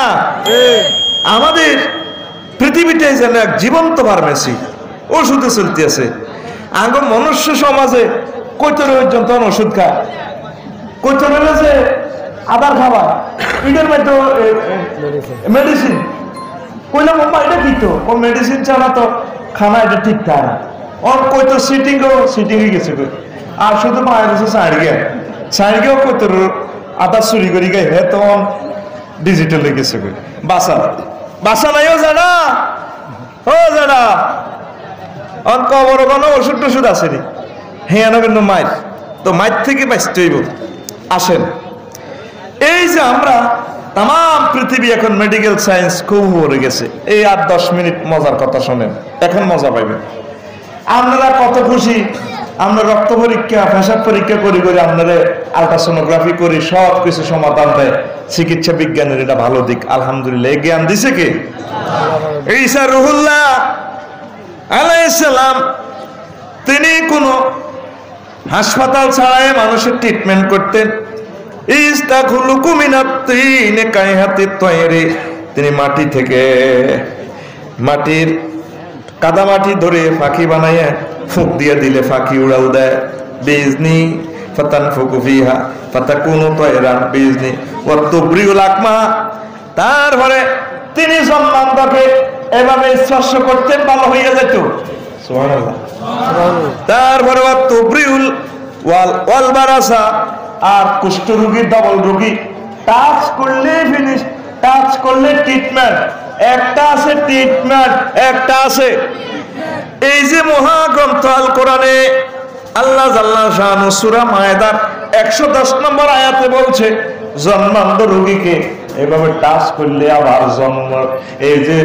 আমাদের পৃথিবীটাই যেন এক জীবন্ত ফার্মেসি, ওষুধে চলতে আছে। আগে মনুষ্য সমাজে কৈতর পর্যন্ত ওষুধ খায়, কৈতর হলে যে আদার খাবার, এটার মধ্যে মেডিসিন। কইলাম বাবা এটা কি তো, ও মেডিসিন ছাড়া তো খানা এটা ঠিক থাকে না। ওর কৈতর সিটিং গেছে, আর শুধু মায়ের কাছে সাইডগেও কৈতর আদা চুরি করি গাই, হে তখন ডিজিটাল হয়ে গেছে। বাসা নাইও জানা, ও জানা কবর কোনো ওষুধ টষুধ আসেনি, হ্যাঁ না কিন্তু মায়ের তো মায়ের থেকে বাঁচতে হইব। আসেন, এই যে আমরা তাম পৃথিবী এখন মেডিকেল সায়েন্স খুব ভরে গেছে। এই 8-10 মিনিট মজার কথা শোনেন, এখন মজা পাইবেন। আপনারা কত খুশি, আমরা রক্ত পরীক্ষা পেশাব পরীক্ষা করি আপনারা আলট্রাসোনোগ্রাফি করি, সব কিছু সমাধান দেয়। চিকিৎসা বিজ্ঞানের এটা ভালো দিক, আলহামদুলিল্লাহ। এই জ্ঞান দিছে কে? ঈসা রুহুল্লাহ আলাইহিস সালাম। তিনি কোনো হাসপাতাল ছাড়াই মানুষের ট্রিটমেন্ট করতেন। তিনি মাটি থেকে মাটির কাদা মাটি ধরে পাখি বানাইয়া ফুক দিয়ে দিলে পাখি উড়াল দেয়। বিজনি ফাতান ফুকু ফিহা ফাতাকুনু তায়রান বিজনি ওয়া তুবরিউল আকমা। তারপরে তিনি সম্মানটাকে এভাবে স্পর্শ করতেন, ভালো হয়ে যেত। সুবহানাল্লাহ। তারপরে ওয়া তুবরিউল ওয়াল বারাসা, আর কুষ্ঠ রোগী, ডবল রোগী টাচ করলে ফিনিশ, টাচ করলে ট্রিটমেন্ট। একটা আছে ট্রিটমেন্ট, একটা আছে এই যে মহাগ্রন্থ আল কোরআনে আল্লাহ জাল্লা শানু সূরা মায়েদার 110 নম্বর আয়াতে বলছে, জন্মান্ধ রোগীকে এভাবে টাচ করলে আবার জন্ম, এই যে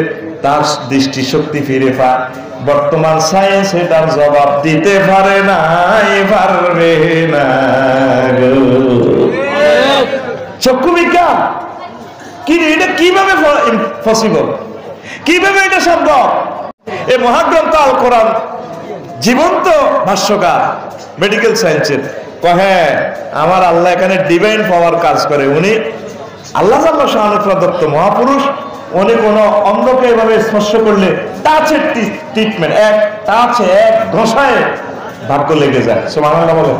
তার দৃষ্টিশক্তি ফিরে পায়। বর্তমান সায়েন্স এটার জবাব দিতে পারে না, পারবে না। চক্ষু বিজ্ঞান কি, এটা কিভাবে পসিবল, কিভাবে এটা সম্ভব? এই মহাগ্রন্থ আল কোরআন জীবন্ত ভাষ্যকার মেডিকেল সায়েন্সের হ্যাঁ, আমার আল্লাহ এখানে ডিভাইন পাওয়ার কাজ করে। উনি আল্লাহ প্রদত্ত মহাপুরুষ, উনি কোন অন্ধকে এভাবে স্পর্শ করলে টাচের ট্রিটমেন্ট, এক টাচে এক ঘষায় ভাগ্য লেগে যায়। সুবহানাল্লাহ বলেন।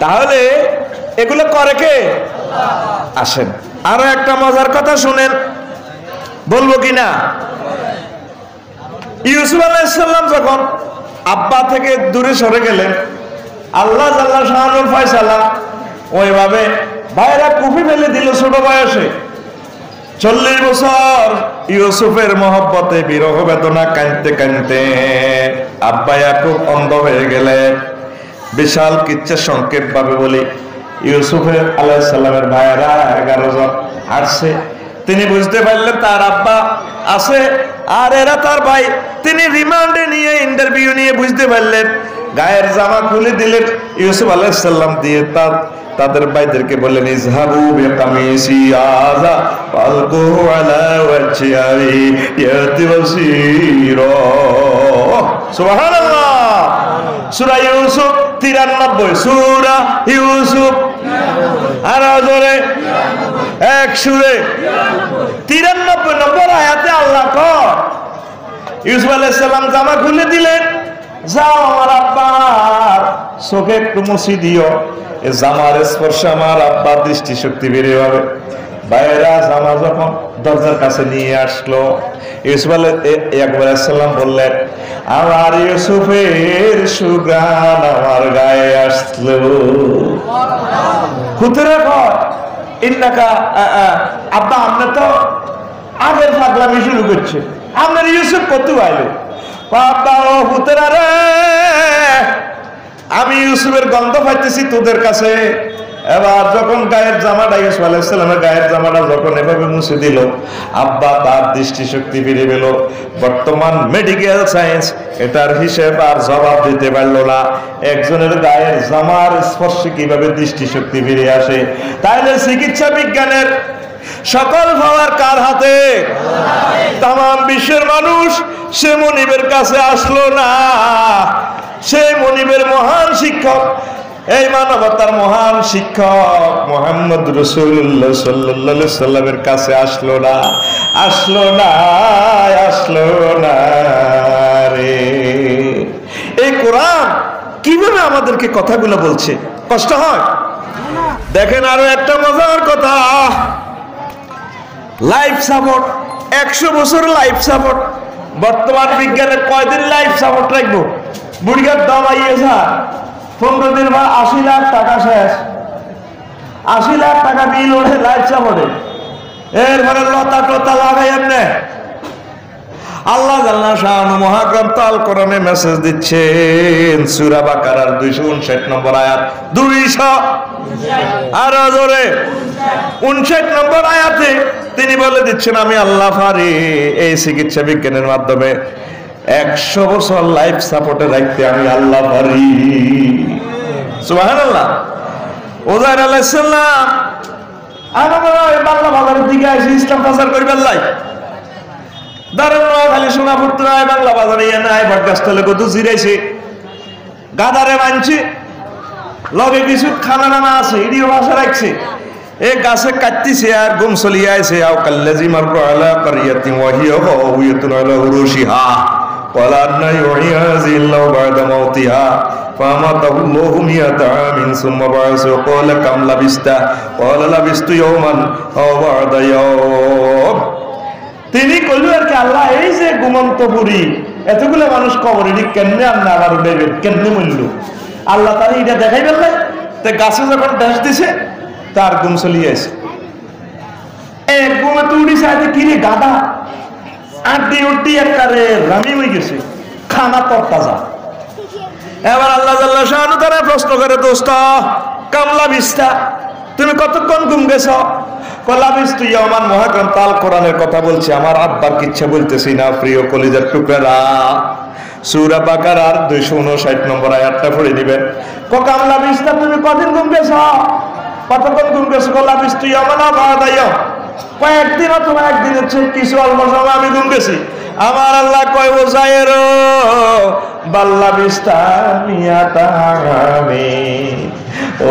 তাহলে এগুলো করে কে? আসেন আরো একটা মজার কথা শুনেন, বলবো কিনা? ইউসুফ আলাইহিস সালাম যখন আব্বা থেকে দূরে সরে গেলেন, আল্লাহ জাল্লা শানুর ফয়সালা ওইভাবে ভাইরা কুফি ফেলে দিল ছোট বয়সে। 40 বছর ইউসুফের মহব্বতে বিরহ বেদনা কাঁদতে কাঁদতে আব্বা ইয়াকুব অন্ধ হয়ে গেলেন। বিশাল কিচ্ছা সংক্ষেপ ভাবে বলি, ইউসুফের আলাইহিস সালামের ভাইরা 11 জন আসছে। তিনি বুঝতে পারলেন তার আব্বা আছে আর এরা তার ভাই। তিনি রিমান্ডে নিয়ে ইন্টারভিউ নিয়ে বুঝতে পারলেন, গায়ের জামা খুলে দিলেন। ইউসুফ আলাইহিস সালাম দিয়ে তাদের ভাইদেরকে বললেন, ইযহাবু বিকামিসি আযা ফালকু আলা ওয়াজহি ইয়াতি বাসীরা। সুবহানাল্লাহ। সূরা ইউসুফ 93, সূরা ইউসুফ আর জোরে এক সুরে 93 নম্বর আয়াতে আল্লাহ কয়, ইউসুফ আলাইহিস সালাম জামা খুলে দিলেন, যাও আমার আব্বার চোখে একটু মুছি দিও, এ জামার স্পর্শে আমার আব্বার দৃষ্টিশক্তি বেড়ে যাবে। ভাইয়েরা জামা যখন দরজার কাছে নিয়ে আসলো, ইউসুফ আলাইহিস সালাম বললেন, আমার ইউসুফের সুঘ্রাণ আমার গায়ে আসলো। হুতুরে কয়, ইন্নাকা আব্বা আপনি তো আগের পাগলামি শুরু করছে, আপনার ইউসুফ কত আইলো? বাবা ও হুতেরা রে, আমি ইউসুফের গন্ধ পাইতেছি তোদের কাছে। এবার যখন গায়ের জামাটা, ইউসুফ আলাইহিস সালামের গায়ের জামাটা যখন এভাবে মুছে দিল, আব্বা তার দৃষ্টিশক্তি ফিরে পেল। বর্তমান মেডিকেল সায়েন্স এটার হিসেব আর জবাব দিতে পারলো না, একজনের গায়ের জামার স্পর্শে কিভাবে দৃষ্টিশক্তি ফিরে আসে। তাইলে চিকিৎসা বিজ্ঞানের সকল পাওয়ার কার হাতে? তাম বিশ্বের মানুষ সে মনিবের কাছে আসলো না, সে মনিবের মহান শিক্ষক এই মানবতার মহান শিক্ষক মুহাম্মদ রাসূলুল্লাহ সাল্লাল্লাহু আলাইহি সাল্লামের কাছে আসলো না রে। এই কোরআন কিভাবে আমাদেরকে কথাগুলো বলছে, কষ্ট হয়? দেখেন আরো একটা মজার কথা, লাইফ সাপোর্ট, 100 বছর লাইফ সাপোর্ট। বর্তমান বিজ্ঞানের কয়দিন লাইফ সাপোর্ট রাখবো? বুড়িগার দাম আইয়েছে 15 দিন বা 80 লাখ টাকা শেষ, 80 লাখ টাকা বিল ওঠে লাইফ সাপোর্টে। এরপরে লতা টতা লাগাই এমনি আল্লাহ জাল্লা শাআনু মহাগ্রন্থ আল কোরআনে মেসেজ দিচ্ছেন সূরা বাকারার 259 নম্বর আয়াত, 200 আর জোরে 59 নম্বর আয়াতে তিনি বলে দিচ্ছেন আমি আল্লাহ পারি এই চিকিৎসা বিজ্ঞানের মাধ্যমে 100 বছর লাইফ সাপোর্টে রাখতে, আমি আল্লাহ পারি। সুবহানাল্লাহ। ওজাইর আলাইহিস সালাম আমাদের বাংলা বাজারের দিকে এসে ইসলাম প্রচার করবেন লাই দারুণ খালি সোনা পুত্র বাংলা বাজারে নাই বটগাছতলে কত জিরাইছে, গাদারে মানছে, লগে কিছু খানা নানা আছে ইডিও ভাষা রাখছে, এই গাছে কাটতিছে আর গুম চলিয়ে আছে। আও কাল্লাজি মাররু আলা কারিয়াতিন ওয়া হিয়া খাওয়াতুন আলা উরুশিহা ক্বালা আন্না ইউহ্যি আল্লাহু বা'দা মাউতিহা ফামাতাহু আল্লাহু মিয়াতা আমিন সুম্মা বা'আসাহু ক্বালা কাম লাবিস্তা ক্বালা লাবিস্তু ইয়াওমান আও বা'দা ইয়াওম। তিনি কইল আর কি আল্লাহ এই যে ঘুমন্ত বুড়ি এতগুলো মানুষ কবরে কেমনে আন্না আবার উঠাইবেন, কেমনে মূল্য আল্লাহ তারা এটা দেখাই পেলেন। তো গাছে যখন ড্যাস দিছে তার ঘুম চলিয়ে আছে, এক ঘুমে তো উড়িছে আজ কিরে গাদা আড্ডি উড্ডি একবারে রামি হয়ে গেছে, খানা তর তাজা। এবার আল্লাহ জাল্লা শাআনু তারা প্রশ্ন করে দোস্ত কামলা বিস্তা তুমি কতক্ষণ ঘুম গেছ? কলা বিস্তু ইয়ামান মহাগ্রন্থ আল কোরআনের কথা বলছে, আমার আব্বার কিচ্ছা বলতেছি না প্রিয় কলিজার টুকরা। সূরা বাকারার 259 নম্বর আয়াতটা পড়ে দিবেন। কামলা বিস্তা তুমি কতদিন ঘুম গেছ? কতক্ষণ ঘুম গেছ? কলা বিস্তু ইয়ামান বাদাইয়া কয়েকদিন অথবা একদিনের চেয়ে কিছু অল্প সময় আমি ঘুম গেছি। আমার আল্লাহ কয় ওজায়ের বাল্লা বিস্তা মিয়াতা আমিন,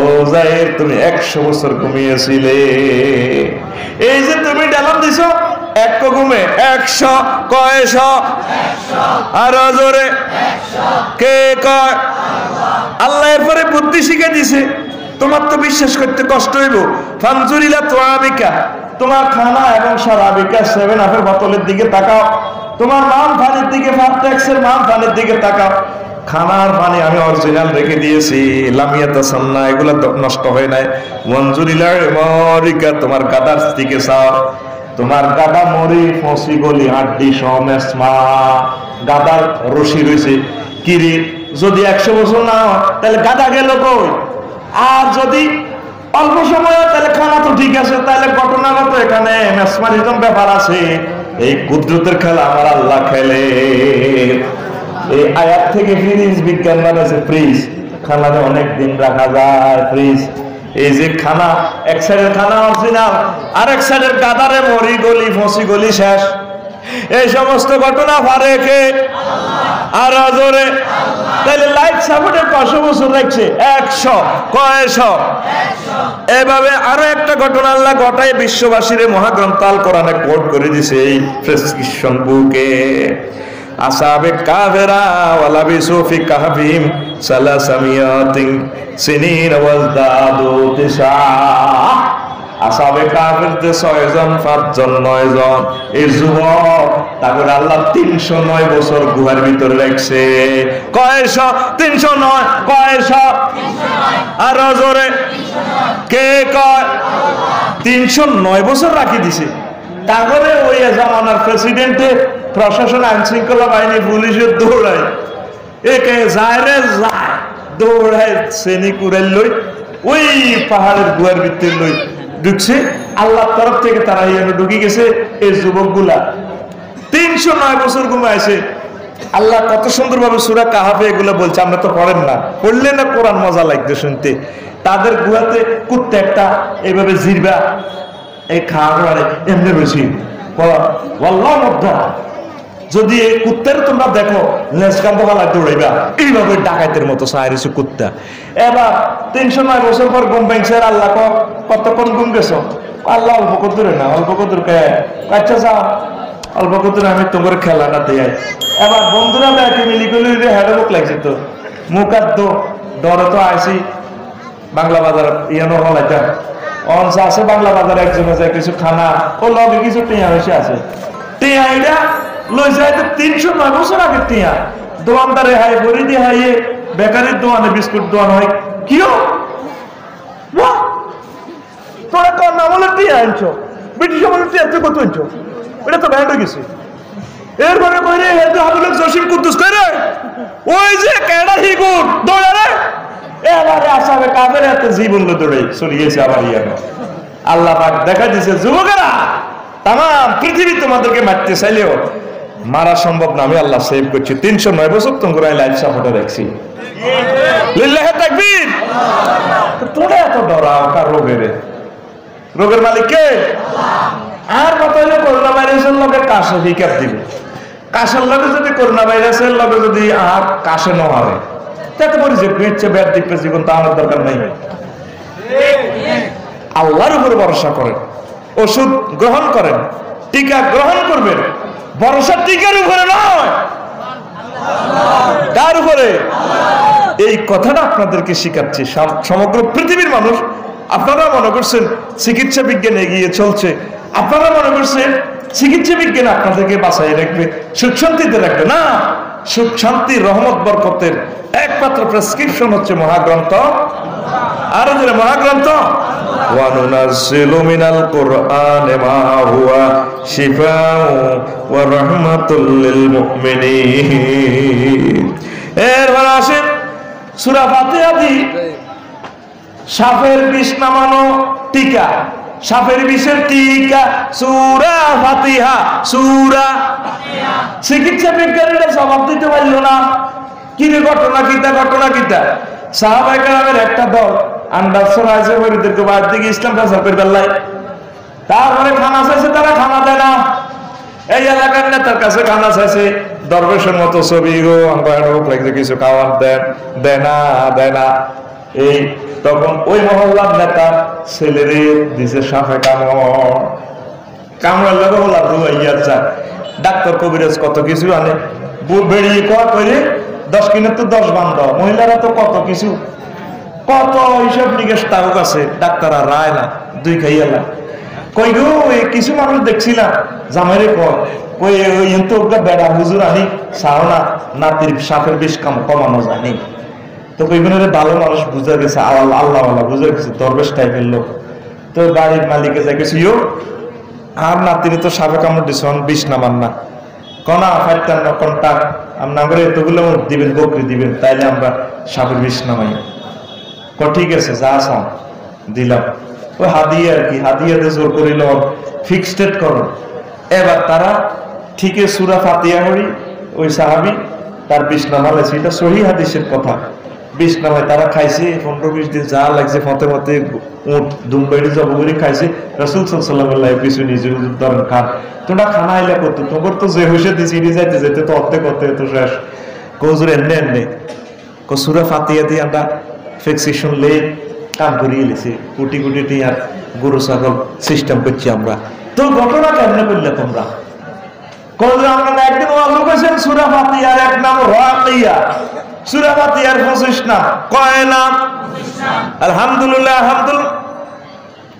ওজায়ের তুমি 100 বছর ঘুমিয়েছিলে। এই যে তুমি ডালাম দিছো এক ঘুমে 100 কয়শ আর জোরে কে কয় আল্লাহ। এরপরে বুদ্ধি শিখে দিছে, তোমার তো বিশ্বাস করতে কষ্ট হইব। ফানজুরিলা তোয়াবিকা, তোমার খানা এবং সারাবিকা 7 আপের বোতলের দিকে তাকাও, তোমার মান পানির দিকে ফার্টেক্সের মান পানির দিকে তাকাও। খানার পানি আমি অরিজিনাল রেখে দিয়েছি, লামিয়াতা সান্না এগুলো নষ্ট হয় নাই। মঞ্জুরিলা মরিকা, তোমার গাদার দিকে চাও, তোমার গাদা মরি ফসি গলি হাড্ডি সমেসমা গাদার রশি রয়েছে। কিরে যদি 100 বছর না হয় তাহলে গাদা গেল কই? আর যদি অল্প সময় তাহলে খানা তো ঠিক আছে, তাহলে ঘটনাগত এখানে মেসমারিজম ব্যাপার আছে। এই কুদরতের খেলা আমার আল্লাহ খেলে। এই আয়াত থেকে ফ্রিজ বিজ্ঞান বানাইছে, ফ্রিজ খানাতে অনেক দিন রাখা যায়। ফ্রিজ এই যে খানা এক সাইডের খানা অরিজিনাল আর এক সাইডের গাদারে মরি গলি ফসি গলি শেষ। এই সমস্ত ঘটনা পারে কে? আর জোরে তাহলে লাইফ সাপোর্টে 500 বছর রাখছে 100 কয়শ। এভাবে আরো একটা ঘটনা আল্লাহ ঘটায় বিশ্ববাসীর মহাগ্রন্থ আল কোরআনে কোট করে দিছে এই প্রেসক্রিপশন বুকে। আসাবে কাফেরা ওয়ালা বিসুফি কাহফিম সালাসামিয়াতিন সিনিন ওয়াজদাদু তিসা। আসাবে কাফেরতে 6 জন 5 জন 9 জন এই যুবক তারপরে আল্লাহ 309 বছর গুহার ভিতরে রাখছে। কয়শ? 309 কয়শ? 309 আর জোরে কে কয়? 309 বছর রাখি দিছে। তারপরে ওই জামানার প্রেসিডেন্টে প্রশাসন আইন শৃঙ্খলা বাহিনী পুলিশের দৌড়ায়, একে যায় রে যায় দৌড়ায় শ্রেণী কুড়াই লই ওই পাহাড়ের গুহার ভিতরে লই ঢুকছে। আল্লাহর তরফ থেকে তারা এখানে ঢুকে গেছে। এই যুবকগুলা 309 বছর ঘুমাইছে। আল্লাহ কত সুন্দরভাবে সূরা কাহাফে এগুলো বলছে, আমরা তো পড়েন না, পড়লে না কোরআন মজা লাগবে শুনতে। তাদের গুহাতে কুত্তে একটা এইভাবে জিরবা এই খাওয়ারে এমনি রয়েছি যদি এই কুত্তার তোমরা দেখো লেজকান্ত হালায় দৌড়াইবা, এইভাবে ডাকাইতের মতো সাহারিছে কুত্তা। এবার 309 বছর পর ঘুম ভাঙছে, আল্লাহ কতক্ষণ ঘুম গেছো? আল্লাহ অল্প কদুরে না, অল্প কদুর কে, আচ্ছা যাও অল্প কদুরে আমি তোমার খেলাটা দিয়ে। এবার বন্ধুরা ব্যাকে মিলি করলে হেডে মুখ লাগছে তো মুখার তো ডরে তো আইসি বাংলা বাজার ইয়ানো হলাইটা অংশ আছে বাংলা বাজার একজন আছে কিছু খানা ও লগে কিছু টিয়া বেশি আছে, টিয়া এটা লই যায় তো 309 বছর আগে টিয়া। দোকানদারে হাই ভরি দিয়ে হাইয়ে বেকারির দোকানে বিস্কুট দোকান হয় কিও তোরা কোন আমলে টিয়া আনছো, ব্রিটিশ আমলে টিয়া তুই কত আনছো? এটা তো ব্যান্ড হয়ে গেছে। এরপরে কইরে হেতু হাবুল জসিম কুদ্দুস কইরে ওই যে কেডা হিগুন দৌড়ারে এবারে আসাবে কাবের এত জীবন দৌড়ে চলিয়েছে আবার ইয়ানো। আল্লাহ পাক দেখা দিয়েছে যুবকেরা তাম পৃথিবী তোমাদেরকে মারতে চাইলেও মারা সম্ভব না, আমি আল্লাহ সেভ করছি। 309 বছর তোমরা লাইফ সাপোর্টে রাখছি। লিল্লাহি তাকবীর। তোমরা এত ডরাও কার রোগের? রোগের মালিক কে? আর কত হইলে করোনা ভাইরাসের লগে কাশে হিকার দিবে, কাশের লগে যদি করোনা ভাইরাসের লগে যদি আর কাশে না হারে তাতে বলি যে পেয়েছে ব্যাট দিবে জীবন, তা আমার দরকার নেই। আল্লাহর উপর ভরসা করেন, ওষুধ গ্রহণ করেন, টিকা গ্রহণ করবেন। ভরসা টিকার উপরে নয়, কার উপরে? এই কথাটা আপনাদেরকে শিখাচ্ছি। সমগ্র পৃথিবীর মানুষ আপনারা মনে করছেন চিকিৎসা বিজ্ঞান এগিয়ে চলছে, আপনারা মনে করছেন চিকিৎসা বিজ্ঞান আপনাদেরকে বাঁচাই রাখবে, সুখ শান্তিতে রাখবে না। সুখ শান্তি রহমত বরকতের একমাত্র প্রেসক্রিপশন হচ্ছে মহাগ্রন্থ। আর যারা মহাগ্রন্থ ওয়ানুনাজ্জিলু মিনাল কুরআনি মা হুয়া শিফাউ ওয়া রাহমাতুল লিল মুমিনিন। এরপর আসেন সূরা ফাতিহা দি সাপের বিষ নামানো টিকা, সাপের বিষের টিকা সূরা ফাতিহা। সূরা চিকিৎসা বিজ্ঞানীরা জবাব দিতে পারল না, কি রে ঘটনা কিতা, ঘটনা কিতা? সাহাবায়ে কেরামের একটা দল আন্ডারসন আছে ওইদেরকে বাদ দিকে ইসলাম প্রচার করে বেল্লাই, তারপরে খানা চাইছে, তারা খানা দেয় না। এই এলাকার নেতার কাছে খানা চাইছে, দরবেশের মতো ছবি গো লাগছে, কিছু খাওয়ার দেয় না। এই তখন ওই মহল্লার নেতা ছেলেরে দিছে সাপে কামড়ার লগে হলা রুয়াইয়া যায়। ডাক্তার কবিরাজ কত কিছু আনে, বেরিয়ে কোয়া করে 10 কিনের তো 10 বান্ধ, মহিলারা তো কত কিছু, কত হিসাব নিকেশ তাও কাছে। ডাক্তার আর রায় না, 2 খাইয়ালা কই গো কিছু মানুষ দেখছিলাম জামাইরে কই তো বেড়া হুজুর আনি চাও না, নাতির সাপের বেশ কমানো জানি। তো কইগুনের ভালো মানুষ বুঝা গেছে, আল্লাহ বুঝা গেছে, দরবেশ টাইপের লোক। তো বাড়ির মালিকে যাই গেছে ইয়ো আর নাতিরে তো সাপে কামড় দিছ, বিষ নামান না কনা ফাইটান না কন্টাক্ট আমরা করে এতগুলো দিবেন, বকরি দিবেন, তাইলে আমরা সাপের বিষ নামাই। ঠিক আছে যা চাও দিলাম। ওই হাদিয়া আর কি, হাদিয়াতে জোর করিল ফিক্সড করো। এবার তারা ঠিকই সূরা ফাতিহা করি, ওই সাহাবী তার বিষ নামালেছে, এটা সহিহ হাদিসের কথা। বিষ নামায় তারা খাইছে 15-20 দিন যা লাগছে, ফতে ফতে উঠ দুমবাইড়ি জবগুড়ি খাইছে। রাসূল সাল্লাল্লাহু আলাইহি ওয়াসাল্লাম পিছু নিজে ধরেন খান, তোমরা খানা আইলে করতো, তোমার তো যে হইছে দিছি যাইতে যাইতে তো অর্ধেক তো শেষ। কজুর এনে সূরা ফাতিহা দিয়ে আমরা ফিক্সেশন লে কাম করিয়ে লিছি, কোটি কোটি টিয়ার গরু ছাগল সিস্টেম করছি আমরা। তো ঘটনা কেমনে করলে তোমরা? আমরা একদিন ওয়াজ করেছেন সূরা ফাতিহার এক নাম রাকিয়া, সূরা ফাতিহার 25 নাম, কয় নাম? আলহামদুলিল্লাহ, আলহামদুলিল্লাহ।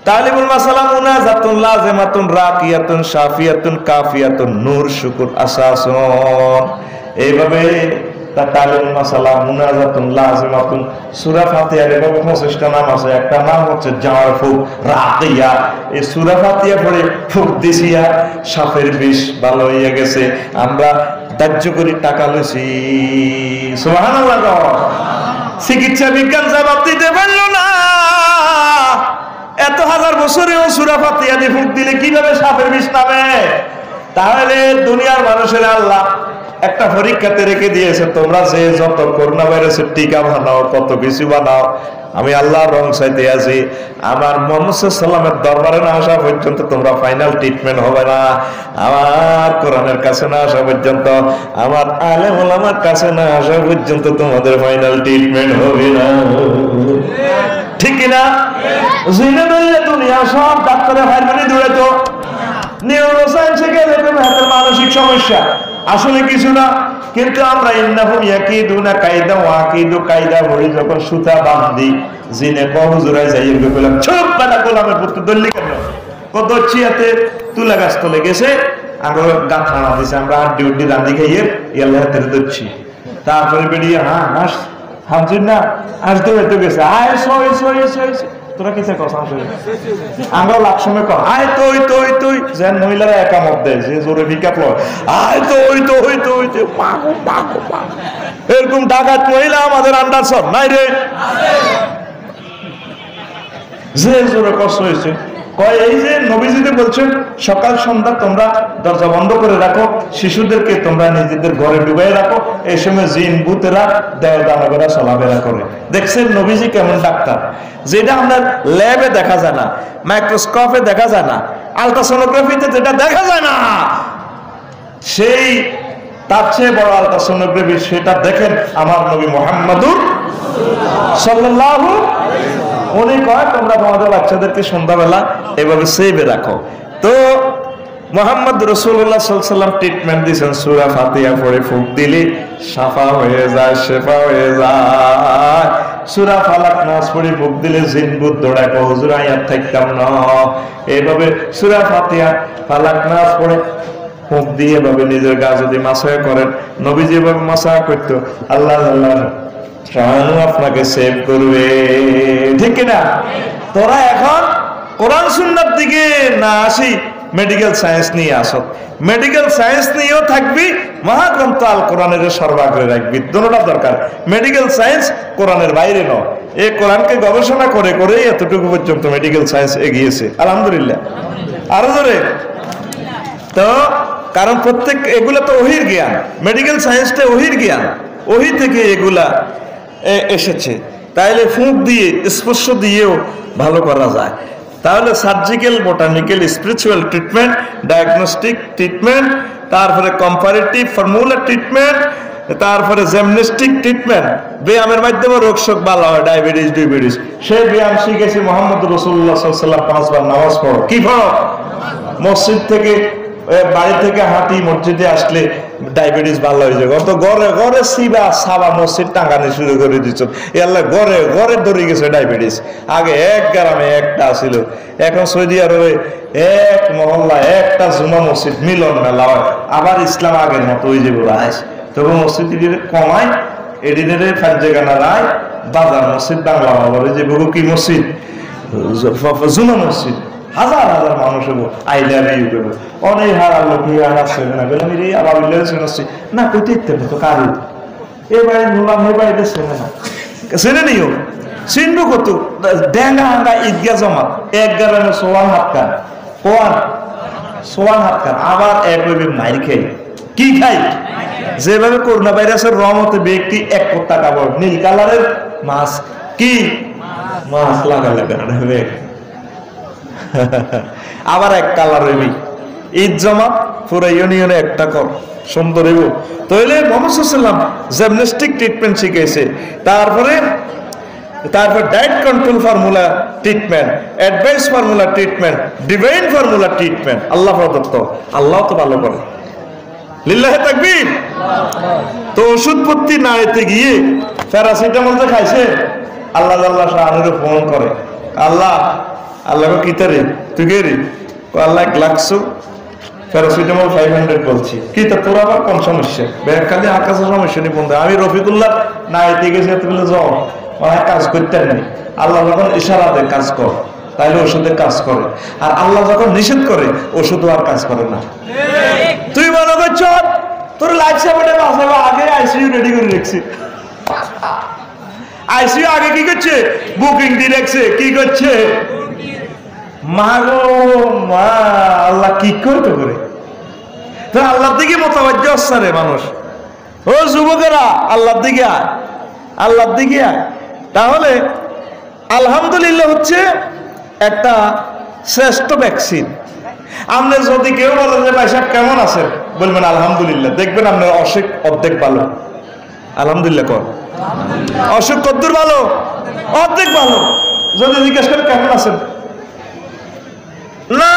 তালিবুল মাসালা মুনাজাতুন লাজিমাতুন রাকিয়াতুন শাফিয়াতুন কাফিয়াতুন নূর শুকুর আসাসুন। এইভাবে তালিবুল মাসালা মুনাজাতুন লাজিমাতুন সূরা ফাতিহার এভাবে 25টা নাম আছে। একটা নাম হচ্ছে জারফু রাকিয়া। এই সূরা ফাতিহা পড়ে ফুক দিছিয়া সাপের বিষ ভালো হয়ে গেছে, আমরা দাহ্য করি টাকা লইছি। সুবহানাল্লাহ। চিকিৎসা বিজ্ঞান জবাব দিতে পারল না, এত হাজার বছরেও সূরা ফাতিহা দিয়ে ফুক দিলে কিভাবে সাপের বিষ নামে? তাহলে দুনিয়ার মানুষের আল্লাহ একটা পরীক্ষাতে রেখে দিয়েছে, তোমরা যে যত করোনা ভাইরাসের টিকা বানাও, কত কিছু বানাও, আমি আল্লাহর রং চাইতে আছি, আমার মুহাম্মদ সাল্লাল্লাহু আলাইহি ওয়াসাল্লামের দরবারে না আসা পর্যন্ত তোমরা ফাইনাল ট্রিটমেন্ট হবে না, আমার কোরআনের কাছে না আসা পর্যন্ত, আমার আলেম ওলামার কাছে না আসা পর্যন্ত তোমাদের ফাইনাল ট্রিটমেন্ট হবে না। ঠিক কিনা? জিনে বললে দুনিয়া সব ডাক্তারের ফাইনালি দূরে তো নিউরোসায়েন্সে গেলে হাতের মানসিক সমস্যা আসলে কিছু না, কিন্তু আমরা ইন্নাহুম ইয়াকিদুনা কায়দা ওয়া আকিদু কায়দা বলি যখন সুতা বাঁধি জিনে বহুজুরায় যাইয়ে বললাম চুপ বাটা গোলামের পুত্র দল্লি কেন কত চিয়াতে তুলা গাছ তলে গেছে, আমরা গাছ রানা দিছে, আমরা আড্ডি উড্ডি রান্ধি খাইয়ে ইয়াল্লাহ হাতের ধরছি, তারপরে বেরিয়ে হ্যাঁ হাস হামছিন না হাস দৌড়ে তো গেছে আয় সই সই সই তোরা কিসে কথা আমরা লাখ সময় কর আয় তুই তুই তুই যেন মহিলারা একামত দেয় যে জোরে বিকাপ লয় আয় তুই তুই তুই পাগো পাগো পাগো এরকম ডাকাত মহিলা আমাদের আন্ডার সব নাই রে, যে জোরে কষ্ট হয়েছে কয় এই যে নবীজিতে বলছেন সকাল সন্ধ্যা তোমরা দরজা বন্ধ করে রাখো, শিশুদেরকে তোমরা নিজেদের ঘরে ডুবাই রাখো, এই সময় জিন ভূতেরা দেয় দানবেরা চলাফেরা করে। দেখছেন নবীজি কেমন ডাক্তার, যেটা আমরা ল্যাবে দেখা যায় না, মাইক্রোস্কোপে দেখা যায় না, আলট্রাসোনোগ্রাফিতে যেটা দেখা যায় না, সেই তার চেয়ে বড় আলট্রাসোনোগ্রাফি সেটা দেখেন আমার নবী মুহাম্মদুর সাল্লাল্লাহু, উনি কয় তোমরা তোমাদের বাচ্চাদেরকে সন্ধ্যাবেলা এভাবে সেভে রাখো। তো মুহাম্মদ রাসূলুল্লাহ সাল্লাল্লাহু আলাইহি ওয়াসাল্লাম ট্রিটমেন্ট দিয়েছেন, সূরা ফাতিহা পড়ে ফুঁক দিলে শাফা হয়ে যায়, শেফা হয়ে যায়, সূরা ফালাক নাস পড়ে ফুঁক দিলে জিন ভূত দৌড়ায়, হুজুর আয়াত থাকতাম না, এইভাবে সূরা ফাতিহা ফালাক নাস পড়ে ফুঁক দিয়ে এভাবে নিজের গা যদি মাসাহ করেন, নবীজি এভাবে মাসাহ করতো, আল্লাহ আল্লাহ আপনাকে সেভ করবে। ঠিক কিনা? তোরা এখন কোরআন সুন্নাত দিকে না আসি মেডিকেল সায়েন্স নিয়ে আসো, মেডিকেল সায়েন্স নিয়েও থাকবি, মহাগ্রন্থ আল কোরআনের সর্বাগ্রে রাখবি, দুটোটা দরকার। মেডিকেল সায়েন্স কোরআনের বাইরে নয়, এই কোরআনকে গবেষণা করে করে এতটুকু পর্যন্ত মেডিকেল সায়েন্স এগিয়েছে, আলহামদুলিল্লাহ। আরো ধরে তো কারণ প্রত্যেক এগুলা তো ওহির জ্ঞান, মেডিকেল সায়েন্সটা ওহির জ্ঞান, ওহি থেকে এগুলা এসেছে, তাইলে ফুঁক দিয়ে স্পর্শ দিয়েও ভালো করা যায়। তাহলে surgical, botanical, spiritual treatment, diagnostic treatment, তারপরে কম্পারেটিভ ফর্মুলা ট্রিটমেন্ট, তারপরে জিমন্যাস্টিক ট্রিটমেন্ট, ব্যায়ামের মাধ্যমে রোগ শোক ভালো হয়, ডায়াবেটিস সেই ব্যায়াম শিখেছি মোহাম্মদ রাসূলুল্লাহ সাল্লাল্লাহু আলাইহি ওয়াসাল্লাম, 5 বার নামাজ পড়ো, কি পড়ো? মসজিদ থেকে বাড়ি থেকে হাঁটি মসজিদে আসলে ডায়াবেটিস ভালো হয়ে যায়, অত ঘরে ঘরে সিবা সাবা মসজিদ টাঙ্গানি শুরু করে দিচ্ছ, আল্লাহ ঘরে ঘরে ধরে গেছে ডায়াবেটিস। আগে এক গ্রামে একটা ছিল, এখন সৌদি আরবে এক মহল্লা একটা জুমা মসজিদ মিলন মেলা হয়, আবার ইসলাম আগের মতো ওই যে বলা আছে, তবে মসজিদ কমায় এডিনের ফাঞ্জেগানা রায় বাজার মসজিদ বাংলা বলে যে বহু কি মসজিদ জুমা মসজিদ, হাজার হাজার মানুষ হবো আইলে আমি করবো অনেক হারার লোক আসছে না বলে আমি আবার শুনছি না কইতে ইত্যে তো কারু এ বাড়ি বললাম এ বাড়িতে চেনে না, চেনে নিও চিনবো কত ডেঙ্গা হাঙ্গা ঈদগা জমা এক গ্রামে সোয়ান হাত খান, কোয়ান সোয়ান হাত খান, আবার একভাবে মাইর খাই, কি খাই? যেভাবে করোনা ভাইরাসের রহমতে ব্যক্তি 1 কোটি টাকা পাবে, নীল কালারের মাছ, কি মাছ লাগা লাগা আবার এক কালার হইবি, ঈদ জমা পুরো ইউনিয়নে একটা কর সুন্দর হইব। তাহলে মুহাম্মদ সাল্লাল্লাহু আলাইহি ওয়াসাল্লাম জিমন্যাস্টিক ট্রিটমেন্ট শিখেছে, তারপরে diet control formula treatment, advice formula treatment, divine formula treatment, Allah প্রদত্ত, আল্লাহ তো ভালো করে, লিল্লাহি তাকবীর। তো ওষুধপত্তি না এতে গিয়ে প্যারাসিটামল যে খাইছে, আল্লাহ আল্লাহ শাহরুর ফোন করে, আল্লাহ আল্লাহ কিতারে তুই কে রে, আল্লাহ 1 লাখ প্যারাসিটামল 500 বলছি, কি তা তোর আবার কোন সমস্যা? ব্যাগ খালি আকাশের সমস্যা নেই বন্ধু, আমি রফিকুল্লাহ না এতে গেছি এত বলে যাও অনেক কাজ করতে নেই, আল্লাহ যখন ইশারা দেয় কাজ কর, তাইলে ওষুধে কাজ করে, আর আল্লাহ যখন নিষেধ করে ওষুধ আর কাজ করে না। তুই মনে করছ তোর লাইফ সাপোর্টে বাঁচাবো, আগে আইসিইউ রেডি করে রেখেছি, আইসিইউ আগে কি করছে? বুকিং দিয়ে রাখছে, কি করছে? মা গো মা, আল্লাহ কি করতে করে? আল্লাহর দিকে মোতাবাজ্য হচ্ছে রে মানুষ, ও যুবকেরা, আল্লাহর দিকে আয়, আল্লাহর দিকে আয়। তাহলে আলহামদুলিল্লাহ হচ্ছে একটা শ্রেষ্ঠ ভ্যাকসিন। আপনি যদি কেউ বলে যে ভাই সাহেব কেমন আছেন, বলবেন আলহামদুলিল্লাহ, দেখবেন আপনার অসুখ অর্ধেক ভালো। আলহামদুলিল্লাহ কর। অসুখ কদ্দুর ভালো? অর্ধেক ভালো। যদি জিজ্ঞেস করে কেমন আছেন, না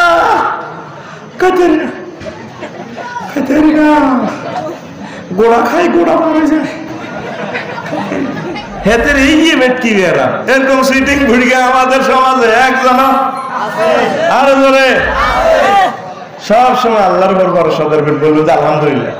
গোড়া খাই, গোড়া মরে যায়, হেতের এই কি বেরা এরকম সিটিং ভুড়িয়ে আমাদের সমাজে একজন আরো জোরে সব সময় আল্লাহর উপর ভরসা করবেন, বলবো যে আলহামদুলিল্লাহ।